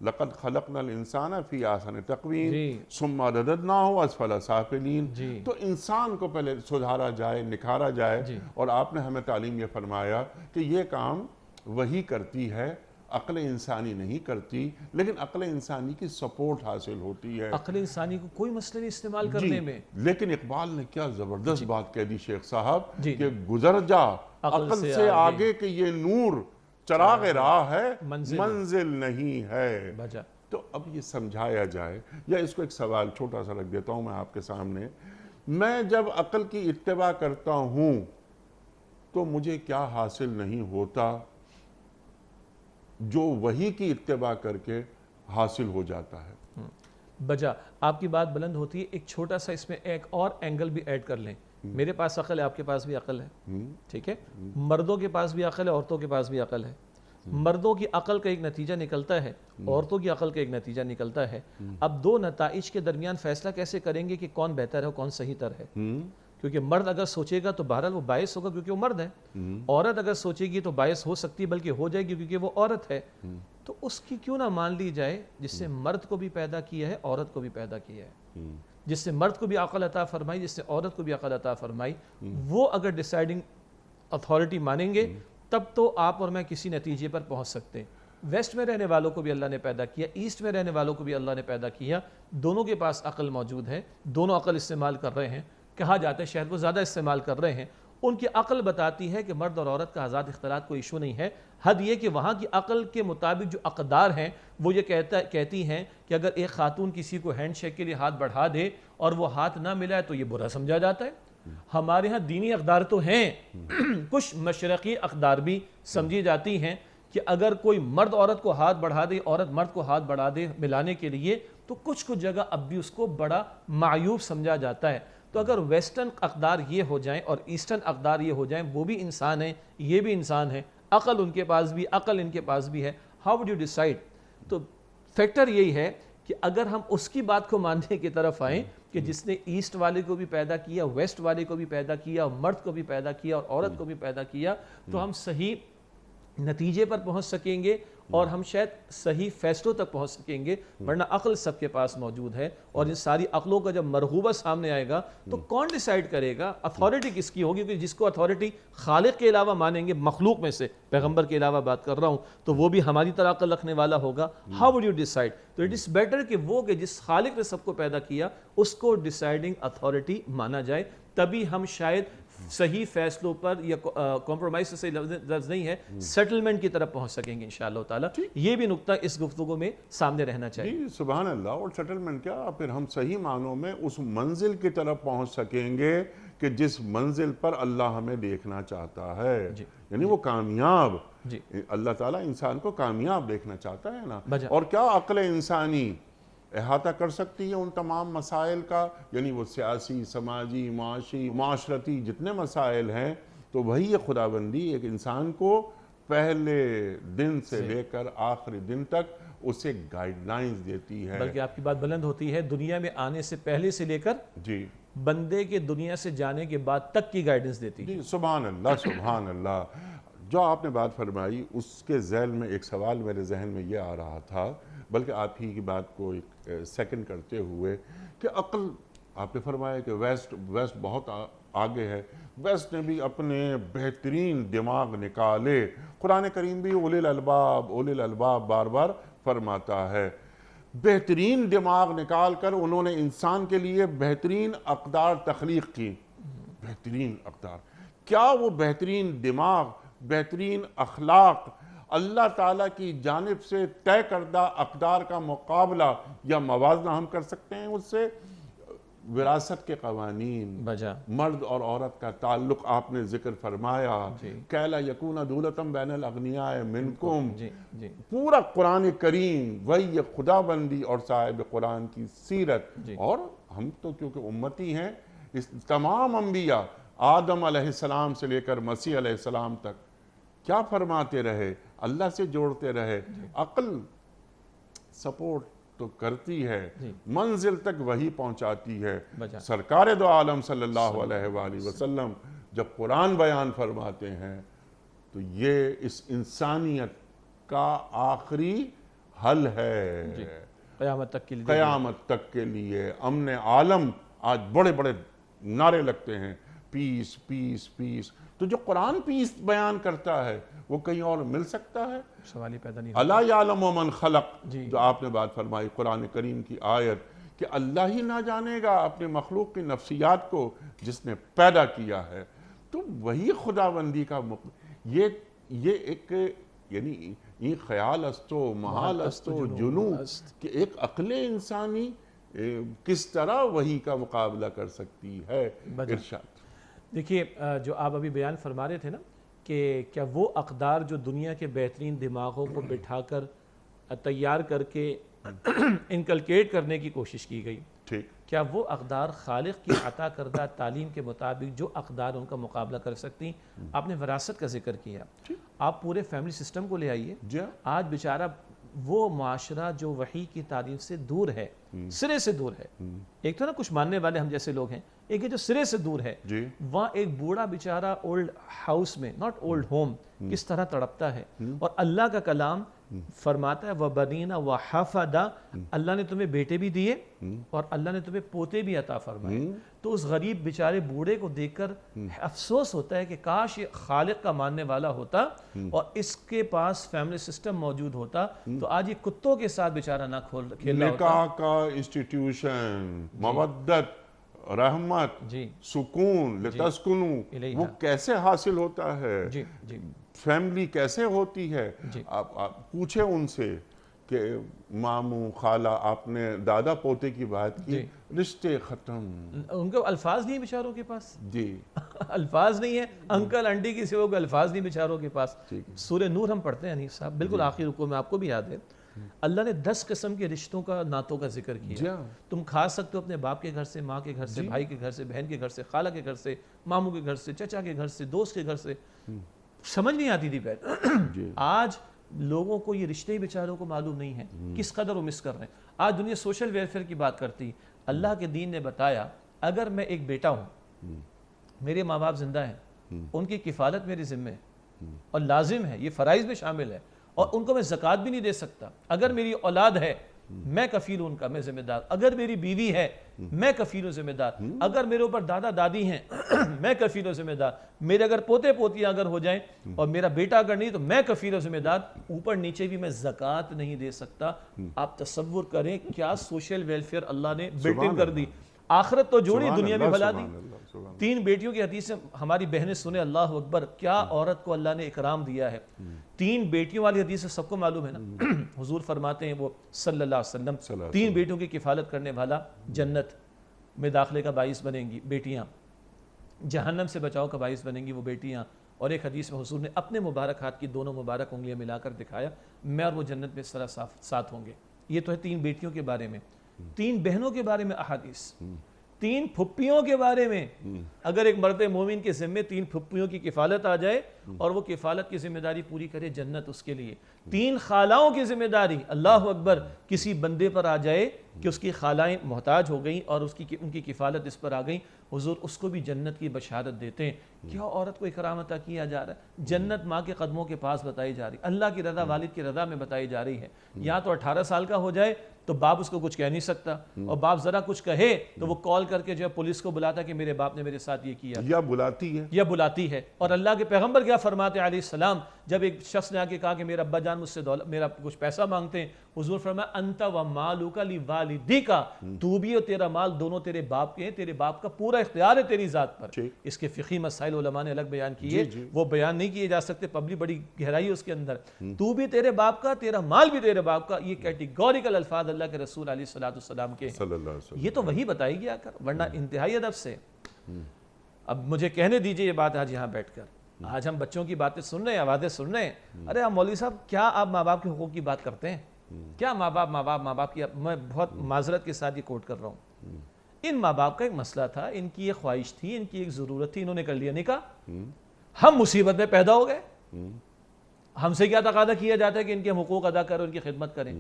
لَقَدْ خَلَقْنَا الْإِنسَانَ فِي أَحْسَنِ تَقْوِيمٍ ثُمَّ رَدَدْنَاهُ أَسْفَلَ سَافِلِينَ۔ تو انسان کو پہلے سدھارا جائے، نکھارا جائے، اور آپ نے ہمیں تعلیم یہ فرمایا کہ یہ کام وہی کرتی ہے، عقل انسانی نہیں کرتی، لیکن عقل انسانی کی سپورٹ حاصل ہوتی ہے۔ عقل انسانی کو کوئی مسئلہ نہیں استعمال کرنے میں۔ لیکن اقبال نے کیا زبردست بات کہہ دی شیخ صاحب کہ گزر جا عقل سے آگے کہ یہ نور چراغ راہ ہے، منزل نہیں ہے۔ تو اب یہ سمجھایا جائے، یا اس کو ایک سوال چھوٹا سا رکھ دیتا ہوں میں آپ کے سامنے۔ میں جب عقل کی اتباع کرتا ہوں تو مجھے کیا حاصل نہیں ہوتا جو وحی کی اتباع کر کے حاصل ہو جاتا ہے؟ بجا آپ کی بات بلند ہوتی ہے۔ ایک چھوٹا سا اس میں ایک اور اینگل بھی ایڈ کر لیں۔ میرے پاس عقل ہے، آپ کے پاس بھی عقل ہے، ٹھیک ہے؟ مردوں کے پاس بھی عقل ہے، عورتوں کے پاس بھی عقل ہے۔ مردوں کی عقل کا ایک نتیجہ نکلتا ہے، عورتوں کی عقل کا ایک نتیجہ نکلتا ہے۔ اب دو نتائج کے درمیان فیصلہ کیسے کریں گے کہ کون بہتر ہے اور کون صحیح تر ہے؟ کیونکہ مرد اگر سوچے گا تو بہرحال وہ باعث ہوگا کیونکہ وہ مرد ہے، عورت اگر سوچے گی تو باعث ہو سکتی بلکہ ہو جائے گی کیونکہ وہ عورت ہے۔ تو اس کی کیوں نہ مان لی جائے جس سے مرد کو بھی پیدا کیا ہے، عورت کو بھی پیدا کیا ہے، جس سے مرد کو بھی عقل عطا فرمائی، جس سے عورت کو بھی عقل عطا فرمائی، وہ اگر ڈیسائیڈنگ اتھارٹی مانیں گے تب تو آپ اور میں کسی نتیجے پر پہنچ سکتے ہیں۔ ویسٹ میں رہنے والوں کو بھی اللہ نے پیدا کیا، ایسٹ میں رہنے والوں کو بھی اللہ نے پیدا کیا، دونوں کے پاس عقل موجود ہے، دونوں عقل استعمال کر رہے ہیں۔ کہا جاتا ہے شاید وہ زیادہ استعمال کر رہے ہیں۔ ان کی عقل بتاتی ہے کہ مرد اور عورت کا آزاد اختلاط کوئی ایشو نہیں ہے۔ حد یہ کہ وہاں کی عقل کے مطابق جو اقدار ہیں وہ یہ کہتی ہیں کہ اگر ایک خاتون کسی کو ہینڈ شیک کے لیے ہاتھ بڑھا دے اور وہ ہاتھ نہ ملا ہے تو یہ برا سمجھا جاتا ہے۔ ہمارے ہاں دینی اقدار تو ہیں، کچھ مشرقی اقدار بھی سمجھی جاتی ہیں کہ اگر کوئی مرد عورت کو ہاتھ بڑھا دے، عورت مرد کو ہاتھ بڑھا دے ملانے کے لیے، تو کچھ جگہ اب بھی اس کو بڑا معیوب سمجھا جاتا ہے۔ تو اگر ویسٹرن اقدار یہ ہو جائیں اور ایسٹرن اقدار یہ ہو جائیں، وہ بھی انسان ہیں، یہ بھی انسان ہیں، عقل ان کے پاس بھی، عقل ان کے پاس بھی ہے، ہاؤ وڈ یو ڈیسائیڈ؟ تو فیکٹر یہی ہے کہ اگر ہم اس کی بات کو ماننے کی طرف آئیں کہ جس نے ایسٹ والے کو بھی پیدا کیا، ویسٹ والے کو بھی پیدا کیا، مرد کو بھی پیدا کیا اور عورت کو بھی پیدا کیا، تو ہم صحیح نتیجے پر پہنچ سکیں گے اور ہم شاید صحیح فیصلوں تک پہنچ سکیں گے۔ ورنہ عقل سب کے پاس موجود ہے، اور ان ساری عقلوں کا جب مرغوبہ سامنے آئے گا تو کون ڈیسائیڈ کرے گا؟ اتھارٹی کس کی ہوگی؟ کہ جس کو اتھارٹی خالق کے علاوہ مانیں گے، مخلوق میں سے پیغمبر کے علاوہ بات کر رہا ہوں، تو وہ بھی ہماری طرح عقل رکھنے والا ہوگا۔ How would you decide? تو اٹ از بیٹر کہ وہ کہ جس خالق نے سب کو پیدا کیا اس کو ڈیسائیڈنگ اتھارٹی مانا جائے، تبھی ہم شاید صحیح فیصلوں پر، یا کمپرومائز سے صحیح لفظ نہیں ہے، سیٹلمنٹ کی طرف پہنچ سکیں گے انشاءاللہ تعالیٰ۔ یہ بھی نقطہ اس گفتگو میں سامنے رہنا چاہیے۔ جی سبحان اللہ۔ اور سیٹلمنٹ کیا، پھر ہم صحیح معنوں میں اس منزل کی طرف پہنچ سکیں گے کہ جس منزل پر اللہ ہمیں دیکھنا چاہتا ہے، یعنی وہ کامیاب۔ اللہ تعالیٰ انسان کو کامیاب دیکھنا چاہتا ہے نا۔ اور کیا عقل انسانی احاطہ کر سکتی ہے ان تمام مسائل کا؟ یعنی وہ سیاسی، سماجی، معاشی، معاشرتی جتنے مسائل ہیں، تو وہی یہ خداوندی ایک انسان کو پہلے دن سے لے کر آخری دن تک اسے گائیڈ لائنز دیتی ہے۔ بلکہ آپ کی بات بلند ہوتی ہے، دنیا میں آنے سے پہلے سے لے کر بندے کے دنیا سے جانے کے بعد تک کی گائیڈنس دیتی ہے۔ سبحان اللہ، سبحان اللہ۔ جو آپ نے بات فرمائی اس کے ذیل میں ایک سوال میرے ذہن میں یہ آ رہا تھا، بلکہ آپ ہی کی بات کو ایک سیکنڈ کرتے ہوئے، کہ عقل، آپ نے فرمایا کہ ویسٹ بہت آگے ہے، ویسٹ نے بھی اپنے بہترین دماغ نکالے۔ قرآن کریم بھی اولی الالباب بار بار فرماتا ہے، بہترین دماغ نکال کر انہوں نے انسان کے لیے بہترین اقدار تخلیق کی۔ بہترین اقدار، کیا وہ بہترین دماغ، بہترین اخلاق اللہ تعالیٰ کی جانب سے طے کردہ اقدار کا مقابلہ یا موازنہ ہم کر سکتے ہیں اس سے؟ وراثت کے قوانین، بجا مرد اور عورت کا تعلق آپ نے ذکر فرمایا، جی کیلا یکون دولتم بین الاغنیاء منکم، جی جی پورا قرآن کریم وہی خدا بندی اور صاحب قرآن کی سیرت. جی. اور ہم تو کیونکہ امتی ہیں، اس تمام انبیاء آدم علیہ السلام سے لے کر مسیح علیہ السلام تک کیا فرماتے رہے؟ اللہ سے جوڑتے رہے. عقل سپورٹ تو کرتی ہے، منزل تک وہی پہنچاتی ہے. بجا سرکار دو عالم صلی اللہ علیہ وآلہ وسلم جب قرآن بیان فرماتے ہیں تو یہ اس انسانیت کا آخری حل ہے. قیامت تک کے لیے قیامت تک کے لیے امن عالم. آج بڑے بڑے نعرے لگتے ہیں، پیس پیس پیس. تو جو قرآن پیس بیان کرتا ہے وہ کہیں اور مل سکتا ہے؟ سوال ہی پیدا نہیں الا یعلم من خلق، جی. جو آپ نے بات فرمائی قرآن کریم کی آیت کہ اللہ ہی نہ جانے گا اپنے مخلوق کی نفسیات کو جس نے پیدا کیا ہے. تو وہی خداوندی کا یہ ایک یعنی یہ خیال استو محال استو جنو کہ ایک عقل انسانی کس طرح وہی کا مقابلہ کر سکتی ہے. ارشاد. دیکھیے جو آپ ابھی بیان فرما رہے تھے نا کہ کیا وہ اقدار جو دنیا کے بہترین دماغوں کو بٹھا کر تیار کر کے انکلکیٹ کرنے کی کوشش کی گئی، ٹھیک، کیا وہ اقدار خالق کی عطا کردہ تعلیم کے مطابق جو اقدار ان کا مقابلہ کر سکتی؟ آپ نے وراثت کا ذکر کیا، آپ پورے فیملی سسٹم کو لے آئیے. آج بیچارہ وہ معاشرہ جو وحی کی تعلیم سے دور ہے، سرے سے دور ہے. ایک تو نا کچھ ماننے والے ہم جیسے لوگ ہیں، ایک ہے جو سرے سے دور ہے. وہاں ایک بوڑھا بیچارہ اولڈ ہاؤس میں، ناٹ اولڈ ہوم، کس طرح تڑپتا ہے. اور اللہ کا کلام فرماتا ہے وَبَنِينَ وَحَفَدَ، اللہ نے تمہیں بیٹے بھی دیے اور اللہ نے تمہیں پوتے بھی عطا فرمائے. تو اس غریب بیچارے بوڑھے کو دیکھ کر افسوس ہوتا ہے کہ کاش یہ خالق کا ماننے والا ہوتا اور اس کے پاس فیملی سسٹم موجود ہوتا تو آج یہ کتوں کے ساتھ بیچارہ نہ کھیل رہا ہوتا. نکاح کا انسٹیٹیوشن، مودت، رحمت، سکون، لتسکنو، وہ کیسے حاصل ہوتا ہے؟ فیملی کیسے ہوتی ہے؟ آپ پوچھیں ان سے کہ ماموں، خالہ، آپ نے دادا پوتے کی بات کی، رشتے ختم. ان کو الفاظ نہیں بیچاروں کے پاس، جی الفاظ نہیں ہے. انکل انٹی کی سوا کوئی الفاظ نہیں بیچاروں کے پاس. سورہ نور ہم پڑھتے ہیں حنیف صاحب، بالکل آخر رکوع میں آپ کو بھی یاد ہے اللہ نے 10 قسم کے رشتوں کا، نعتوں کا ذکر کیا. تم کھا سکتے ہو اپنے باپ کے گھر سے، ماں کے گھر سے، بھائی کے گھر سے، بہن کے گھر سے، خالہ کے گھر سے، ماموں کے گھر سے، چچا کے گھر سے، دوست کے گھر سے. سمجھ نہیں آتی تھی پہلے. آج لوگوں کو یہ رشتے بیچاروں کو معلوم نہیں ہے کس قدر وہ مس کر رہے ہیں. آج دنیا سوشل ویلفیئر کی بات کرتی. اللہ کے دین نے بتایا اگر میں ایک بیٹا ہوں، میرے ماں باپ زندہ ہیں، ان کی کفالت میرے ذمہ ہے اور لازم ہے، یہ فرائض میں شامل ہے، اور ان کو میں زکوٰۃ بھی نہیں دے سکتا. اگر میری اولاد ہے میں کفیل ہوں، ان کا میں ذمہ دار. اگر میری بیوی ہے میں کفیل ہوں، ذمہ دار. اگر میرے اوپر دادا دادی ہیں میں کفیل ہوں، ذمہ دار. میرے اگر پوتے پوتیاں اگر ہو جائیں اور میرا بیٹا اگر نہیں تو میں کفیل ہوں، ذمہ دار. اوپر نیچے بھی میں زکوٰۃ نہیں دے سکتا. آپ تصور کریں کیا سوشل ویلفیئر اللہ نے بلٹ ان کر دی. آخرت تو جوڑی، دنیا بھی بھلا دی. 3 بیٹیوں کی حدیث سے ہماری بہنیں سنیں، اللہ اکبر، کیا عورت کو اللہ نے اکرام دیا ہے. 3 بیٹیوں والی حدیث سے سب کو معلوم ہے نا. حضور فرماتے ہیں وہ صلی اللہ علیہ وسلم 3 بیٹیوں کی کفالت کرنے والا جنت میں داخلے کا باعث بنیں گی بیٹیاں، جہنم سے بچاؤ کا باعث بنیں گی وہ بیٹیاں. اور ایک حدیث میں حضور نے اپنے مبارک ہاتھ کی دونوں مبارک انگلیاں ملا کر دکھایا میں اور وہ جنت میں اس طرح ساتھ ہوں گے. یہ تو ہے 3 بیٹیوں کے بارے میں. 3 بہنوں کے بارے میں احادیث. 3 پھپھیوں کے بارے میں. اگر ایک مرد مومن کے ذمے 3 پھپھیوں کی کفالت آ جائے اور وہ کفالت کی ذمہ داری پوری کرے، جنت اس کے لیے. 3 خالاؤں کی ذمہ داری، اللہ اکبر، کسی بندے پر آ جائے کہ اس کی خالائیں محتاج ہو گئیں اور ان کی کفالت اس پر آ گئیں، حضور اس کو بھی جنت کی بشارت دیتے ہیں. کیا عورت کو اکرام عطا کیا جا رہا ہے. جنت ماں کے قدموں کے پاس بتائی جا رہی، اللہ کی رضا والد کی رضا میں بتائی جا رہی ہے. یا تو 18 سال کا ہو جائے تو باپ اس کو کچھ کہہ نہیں سکتا، اور باپ ذرا کچھ کہے تو وہ کال کر کے جو ہے پولیس کو بلاتا کہ میرے باپ نے میرے ساتھ یہ کیا، یا بلاتی ہے. اور اللہ کے پیغمبر کیا فرماتے علیہ السلام، جب ایک شخص نے آ کے کہا کہ میرا ابا جان مجھ سے میرا کچھ پیسہ مانگتے ہیں، حضور فرمایا انت و مالک لوالدیک، تو بھی اور تیرا مال دونوں تیرے باپ کے ہیں، تیرے باپ کا پورا اختیار ہے تیری ذات پر۔ اس کے فقہی مسائل علماء نے الگ بیان کیے، وہ بیان نہیں کیے جا سکتے، پبلک بڑی گہرائی ہے اس کے اندر۔ تو بھی تیرے باپ کا، تیرا مال بھی تیرے باپ کا، یہ کیٹیگوریکل الفاظ اللہ کے رسول علیہ السلام کے ہیں۔ یہ تو وہی بتائی گیا کر، ورنہ انتہائی ادب سے۔ اب مجھے کہنے دیجئے یہ بات آج یہاں بیٹھ کر، آج ہم بچوں کی باتیں سن رہے ہیں، آوازیں سن رہے ہیں، ارے آپ مولوی صاحب کیا آپ ماں باپ کے حقوق کی بات کرتے ہیں؟ کیا ماں باپ کی، میں بہت معذرت کے ساتھ یہ کوٹ کر رہا ہوں، ان ماں باپ کا ایک مسئلہ تھا، ان کی ایک خواہش تھی، ان کی ایک ضرورت تھی، انہوں نے کر لیا نکاح، ہم مصیبت میں پیدا ہو گئے، ہم سے کیا تقاضا کیا جاتا ہے کہ ان کے حقوق ادا کریں، ان کی خدمت کریں؟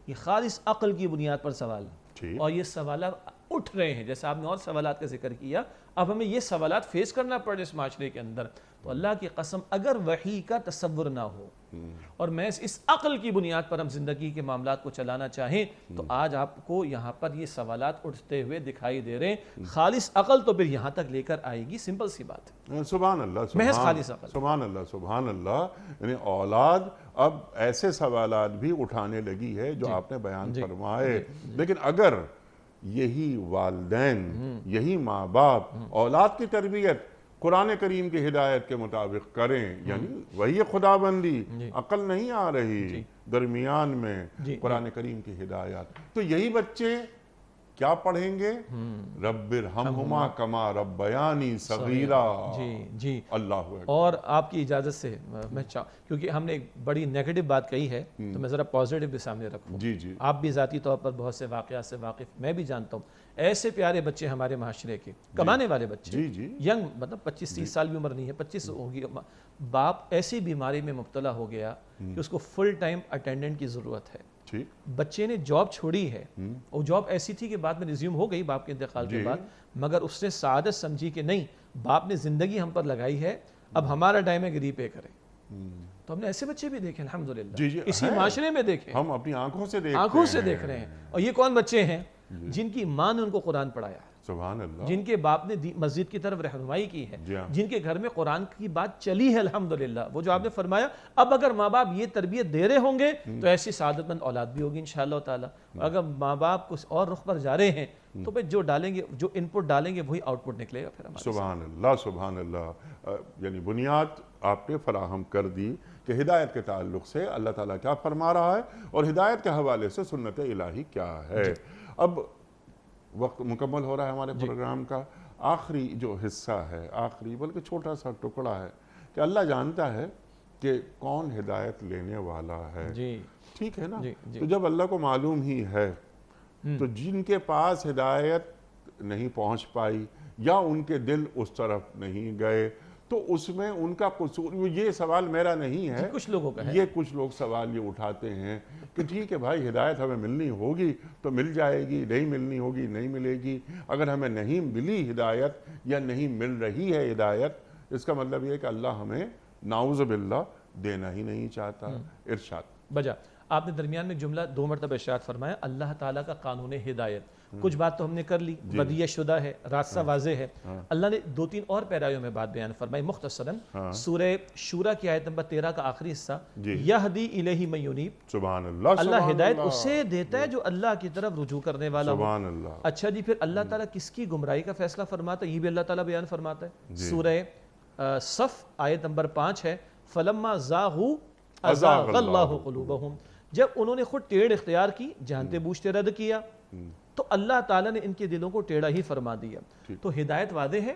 یہ خالص عقل کی بنیاد پر سوال ہے، اور یہ سوالات اٹھ رہے ہیں، جیسے آپ نے اور سوالات کا ذکر کیا، اب ہمیں یہ سوالات فیس کرنا پڑے اس معاشرے کے اندر۔ تو اللہ کی قسم اگر وحی کا تصور نہ ہو اور میں اس عقل کی بنیاد پر ہم زندگی کے معاملات کو چلانا چاہیں، تو آج آپ کو یہاں پر یہ سوالات اٹھتے ہوئے دکھائی دے رہے ہیں۔ خالص عقل تو پھر یہاں تک لے کر آئے گی، سمپل سی بات ہے۔ سبحان اللہ، محض خالص عقل۔ سبحان اللہ، سبحان اللہ۔ یعنی اولاد اب ایسے سوالات بھی اٹھانے لگی ہے جو آپ نے بیان فرمائے، لیکن اگر یہی والدین، یہی ماں باپ اولاد کی تربیت قرآن کریم کی ہدایت کے مطابق کریں، یعنی وہی خدا بندی، عقل نہیں آ رہی درمیان میں قرآن کریم کی ہدایت، تو یہی بچے کیا پڑھیں گے؟ رب ارحمہما کما ربیانی صغیرا۔ جی اللہ اکبر۔ اور آپ کی اجازت سے میں کیونکہ ہم نے ایک بڑی نیگیٹو بات کہی ہے تو میں ذرا پازیٹیو بھی سامنے رکھوں۔ آپ بھی ذاتی طور پر بہت سے واقعات سے واقف، میں بھی جانتا ہوں، ایسے پیارے بچے ہمارے معاشرے کے، کمانے والے بچے، ینگ، مطلب 25-30 سال بھی عمر نہیں ہے، 25 ہوگی، باپ ایسی بیماری میں مبتلا ہو گیا کہ اس کو فل ٹائم اٹینڈنٹ کی ضرورت ہے، بچے نے جاب چھوڑی ہے، اور جاب ایسی تھی کہ بعد میں ریزیوم ہو گئی باپ کے انتقال کے بعد، مگر اس نے سعادت سمجھی کہ نہیں، باپ نے زندگی ہم پر لگائی ہے، اب ہمارا ٹائم ہے کہ ری پے کریں۔ تو ہم نے ایسے بچے بھی دیکھے الحمدللہ، اسی معاشرے میں دیکھے، ہم اپنی آنکھوں سے دیکھ رہے ہیں۔ اور یہ کون بچے ہیں؟ جن کی ماں نے ان کو قرآن پڑھایا، سبحان اللہ، جن کے باپ نے مسجد کی طرف رہنمائی کی ہے، جن کے گھر میں قرآن کی بات چلی ہے الحمدللہ۔ وہ جو آپ نے فرمایا، اب اگر ماں باپ یہ تربیت دے رہے ہوں گے تو ایسی سعادت مند اولاد بھی ہوگی انشاءاللہ تعالی۔ اگر ماں باپ کچھ اور رخ پر جا رہے ہیں تو پھر جو ڈالیں گے، جو ان پٹ ڈالیں گے، وہی آؤٹ پٹ نکلے گا پھر ہمارے۔ سبحان اللہ، سبحان اللہ۔ یعنی بنیاد آپ نے فراہم کر دی کہ ہدایت کے تعلق سے اللہ تعالیٰ کیا فرما رہا ہے اور ہدایت کے حوالے سے سنت الہی کیا ہے۔ اب وقت مکمل ہو رہا ہے ہمارے پروگرام کا، آخری جو حصہ ہے، آخری بلکہ چھوٹا سا ٹکڑا ہے کہ اللہ جانتا ہے کہ کون ہدایت لینے والا ہے، ٹھیک ہے نا؟ تو جب اللہ کو معلوم ہی ہے تو جن کے پاس ہدایت نہیں پہنچ پائی یا ان کے دل اس طرف نہیں گئے تو اس میں ان کا قصور، یہ سوال میرا نہیں ہے، کچھ لوگوں کا ہے، یہ کچھ لوگ سوال یہ اٹھاتے ہیں کہ ٹھیک ہے بھائی، ہدایت ہمیں ملنی ہوگی تو مل جائے گی، نہیں ملنی ہوگی نہیں ملے گی۔ اگر ہمیں نہیں ملی ہدایت یا نہیں مل رہی ہے ہدایت، اس کا مطلب یہ ہے کہ اللہ ہمیں نعوذ باللہ دینا ہی نہیں چاہتا۔ ارشاد بجا آپ نے درمیان میں جملہ 2 مرتبہ ارشاد فرمایا، اللہ تعالیٰ کا قانون ہدایت، کچھ بات تو ہم نے کر لی، بدیع شدہ ہے، راستہ واضح ہے۔ اللہ نے 2-3 اور پیرایوں میں بات بیان فرمائی مختصراً۔ سورہ شورا کی آیت نمبر 13 کا آخری حصہ، یہدی الیہ من ینیب، سبحان اللہ، اللہ ہدایت اسے دیتا ہے جو اللہ کی طرف رجوع کرنے والا ہو۔ سبحان اللہ۔ اچھا جی، پھر اللہ تعالیٰ کس کی گمراہی کا فیصلہ فرماتا ہے، یہ بھی اللہ تعالیٰ بیان فرماتا ہے۔ سورہ صف آیت نمبر 5 ہے، فلما زاغوا ازاغ اللہ قلوبہم، جب انہوں نے خود ٹیڑھ اختیار کی، جانتے بوجھتے رد کیا، تو اللہ تعالیٰ نے ان کے دلوں کو ٹیڑھا ہی فرما دیا۔ تو ہدایت واضح ہے،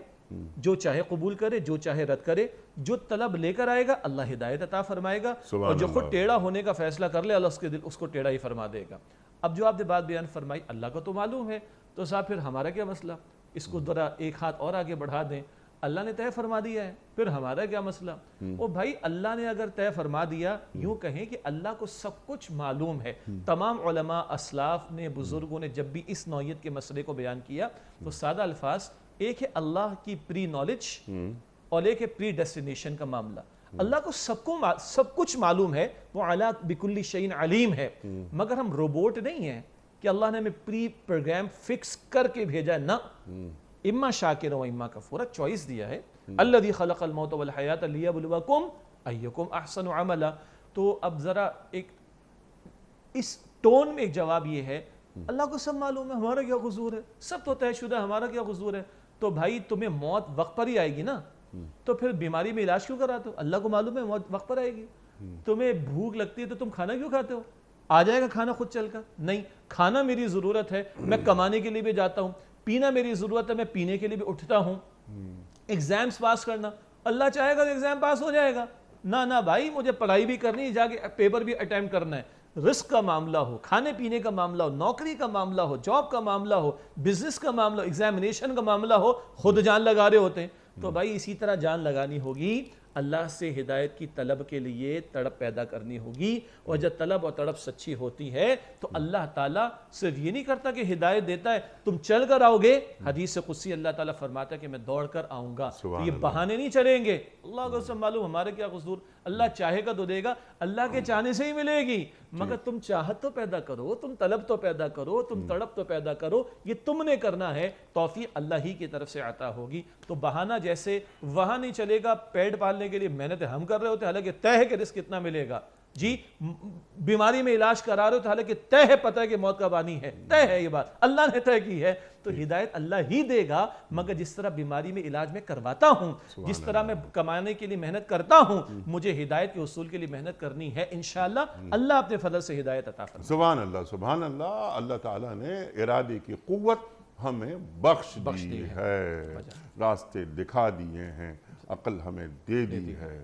جو چاہے قبول کرے، جو چاہے رد کرے، جو طلب لے کر آئے گا اللہ ہدایت عطا فرمائے گا، اور جو خود ٹیڑھا ہونے کا فیصلہ کر لے اللہ اس کے دل اس کو ٹیڑھا ہی فرما دے گا۔ اب جو آپ نے بات بیان فرمائی، اللہ کا تو معلوم ہے، تو صاحب پھر ہمارا کیا مسئلہ؟ اس کو ذرا ایک ہاتھ اور آگے بڑھا دیں، اللہ نے طے فرما دیا ہے، پھر ہمارا کیا مسئلہ؟ او بھائی، اللہ نے اگر طے فرما دیا، یوں کہیں کہ اللہ کو سب کچھ معلوم ہے۔ تمام علماء، اسلاف نے، بزرگوں نے جب بھی اس نوعیت کے مسئلے کو بیان کیا تو سادہ الفاظ، ایک ہے اللہ کی پری نالج اور ایک ہے پری ڈیسٹینیشن کا معاملہ۔ اللہ کو سب کچھ معلوم ہے، وہ علی بکل شیء علیم ہے، مگر ہم روبوٹ نہیں ہیں کہ اللہ نے ہمیں پری پروگرام فکس کر کے بھیجا ہے، نہ، اما شاکر و اما کفورا، چوائس دیا ہے۔ الذی خلق الموت والحیات لیبلوکم ایکم احسن عملا۔ تو اب ذرا ایک اس ٹون میں ایک جواب یہ ہے اللہ کو سب معلوم ہے ہمارا کیا قصور ہے, سب تو طے شدہ, ہمارا کیا قصور ہے. تو بھائی تمہیں موت وقت پر ہی آئے گی نا, تو پھر بیماری میں علاج کیوں کراتے ہو؟ اللہ کو معلوم ہے موت وقت پر آئے گی. تمہیں بھوک لگتی ہے تو تم کھانا کیوں کھاتے ہو؟ آ جائے گا کھانا خود چل کر. نہیں, کھانا میری ضرورت ہے, میں کمانے کے لیے بھی جاتا ہوں. پینا میری ضرورت ہے, میں پینے کے لیے بھی اٹھتا ہوں. ایگزامز پاس کرنا, اللہ چاہے گا تو ایگزام پاس ہو جائے گا. نہ بھائی مجھے پڑھائی بھی کرنی ہے, جا کے پیپر بھی اٹیمپٹ کرنا ہے. رزق کا معاملہ ہو, کھانے پینے کا معاملہ ہو, نوکری کا معاملہ ہو, جاب کا معاملہ ہو, بزنس کا معاملہ ہو, ایگزامینیشن کا معاملہ ہو, خود جان لگا رہے ہوتے ہیں. تو بھائی اسی طرح جان لگانی ہوگی, اللہ سے ہدایت کی طلب کے لیے تڑپ پیدا کرنی ہوگی. اور جب طلب اور تڑپ سچی ہوتی ہے تو اللہ تعالیٰ صرف یہ نہیں کرتا کہ ہدایت دیتا ہے تم چل کر آؤ گے. حدیث قدسی اللہ تعالیٰ فرماتا ہے کہ میں دوڑ کر آؤں گا. تو یہ بہانے نہیں چلیں گے. اللہ کو سب معلوم ہمارے کیا قصور, اللہ چاہے گا تو دے گا, اللہ کے چاہنے سے ہی ملے گی. مگر تم چاہت تو پیدا کرو, تم طلب تو پیدا کرو, تم تڑپ تو پیدا کرو. یہ تم نے کرنا ہے, توفیق اللہ ہی کی طرف سے عطا ہوگی. تو بہانہ جیسے وہاں نہیں چلے گا, پیٹ پالنے کے لیے محنت ہم کر رہے ہوتے ہیں, حالانکہ طے ہے کہ رزق کتنا ملے گا. جی بیماری میں علاج کرا رہے ہو تو حالانکہ طے ہے, پتہ ہے کہ موت کب آنی ہے, طے ہے, یہ بات اللہ نے طے کی ہے. تو ہدایت اللہ ہی دے گا. مگر جس طرح بیماری میں علاج میں کرواتا ہوں, جس طرح میں کمانے کے لیے محنت کرتا ہوں, مجھے ہدایت کے حصول کے لیے محنت کرنی ہے. انشاءاللہ اللہ اپنے فضل سے ہدایت عطا فرمائے. سبحان اللہ, سبحان اللہ. اللہ تعالیٰ نے ارادے کی قوت ہمیں بخش دی ہے, راستے دکھا دیے ہیں, عقل ہمیں دے دی ہے.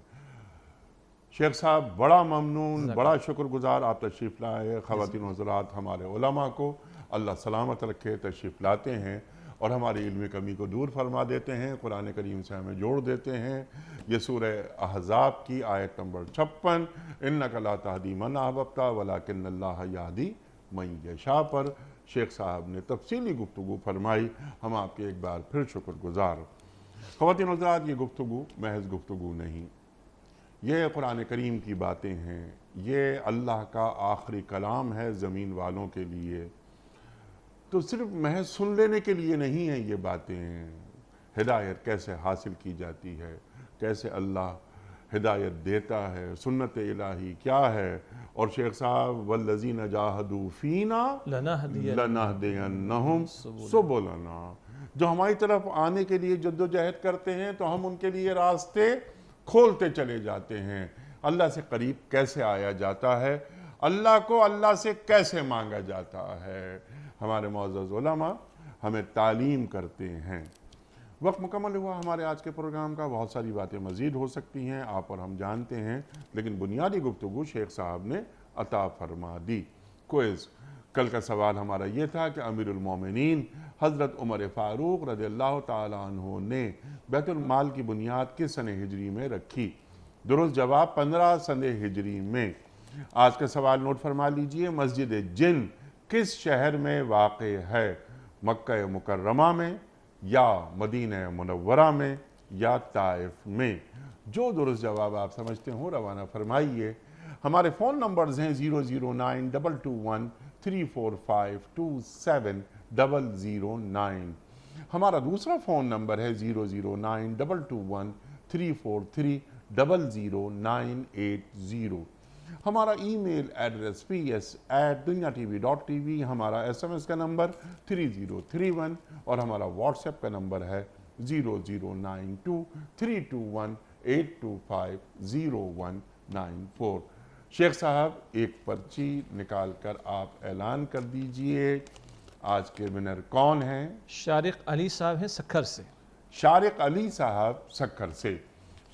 شیخ صاحب بڑا ممنون, بڑا شکر گزار, آپ تشریف لائے. خواتین و حضرات, ہمارے علماء کو اللہ سلامت رکھے, تشریف لاتے ہیں اور ہماری علمی کمی کو دور فرما دیتے ہیں, قرآن کریم سے ہمیں جوڑ دیتے ہیں. یہ سورہ احزاب کی آیت نمبر 56 اِنَّكَ لَا تَهْدِي مَنْ أَحْبَبْتَ وَلَكِنَّ اللَّهَ يَهْدِي مَنْ يَشَاءُ پر شیخ صاحب نے تفصیلی گفتگو فرمائی. ہم آپ کے ایک بار پھر شکر گزار. خواتین و حضرات, یہ گفتگو محض گفتگو نہیں, یہ قرآن کریم کی باتیں ہیں, یہ اللہ کا آخری کلام ہے زمین والوں کے لیے. تو صرف محض سن لینے کے لیے نہیں ہیں یہ باتیں. ہدایت کیسے حاصل کی جاتی ہے, کیسے اللہ ہدایت دیتا ہے, سنت الہی کیا ہے. اور شیخ صاحب والذین جاہدوا فینا لنہدینہم سبلنا, جو ہماری طرف آنے کے لیے جدوجہد کرتے ہیں تو ہم ان کے لیے راستے کھولتے چلے جاتے ہیں. اللہ سے قریب کیسے آیا جاتا ہے, اللہ کو اللہ سے کیسے مانگا جاتا ہے. ہمارے معزز علماء ہمیں تعلیم کرتے ہیں. وقت مکمل ہوا ہمارے آج کے پروگرام کا. بہت ساری باتیں مزید ہو سکتی ہیں, آپ اور ہم جانتے ہیں, لیکن بنیادی گفتگو شیخ صاحب نے عطا فرما دی. کوئز کل کا سوال ہمارا یہ تھا کہ امیر المومنین حضرت عمر فاروق رضی اللہ تعالیٰ عنہ نے بیت المال کی بنیاد کس سنہ ہجری میں رکھی؟ درست جواب 15 سنہ ہجری میں. آج کا سوال نوٹ فرما لیجئے, مسجد جن کس شہر میں واقع ہے؟ مکہ مکرمہ میں, یا مدینہ منورہ میں, یا طائف میں؟ جو درست جواب آپ سمجھتے ہوں روانہ فرمائیے. ہمارے فون نمبرز ہیں 0092243452709. ہمارا دوسرا فون نمبر ہے 0092234300980. ہمارا ای میل ایڈریس ps@dunyatv.tv. ہمارا SMS کا نمبر 3031 اور ہمارا واٹس ایپ کا نمبر ہے 00923218250194. شیخ صاحب ایک پرچی نکال کر آپ اعلان کر دیجئے. آج کے ونر کون ہیں؟ شارق علی صاحب ہیں سکھر سے. شارق علی صاحب سکھر سے.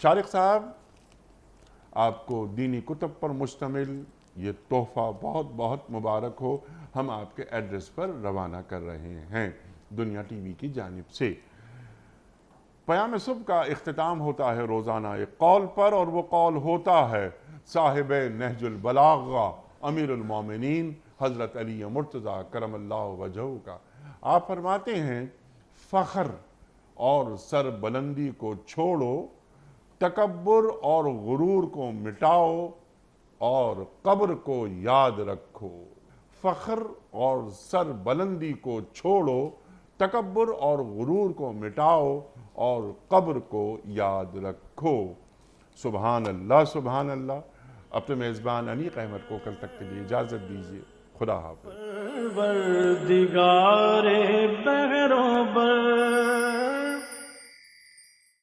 شارق صاحب, آپ کو دینی کتب پر مشتمل یہ تحفہ بہت بہت مبارک ہو. ہم آپ کے ایڈریس پر روانہ کر رہے ہیں دنیا ٹی وی کی جانب سے. پیام صبح کا اختتام ہوتا ہے روزانہ ایک قول پر, اور وہ قول ہوتا ہے صاحب نہج البلاغہ امیر المومنین حضرت علی مرتضیٰ کرم اللہ وجہہ کا. آپ فرماتے ہیں, فخر اور سربلندی کو چھوڑو, تکبر اور غرور کو مٹاؤ, اور قبر کو یاد رکھو. فخر اور سربلندی کو چھوڑو, تکبر اور غرور کو مٹاؤ, اور قبر کو یاد رکھو. سبحان اللہ, سبحان اللہ. اپنے میزبان انیق احمد کو کل تک کے لیے اجازت دیجیے. خدا حافظ. پروردگار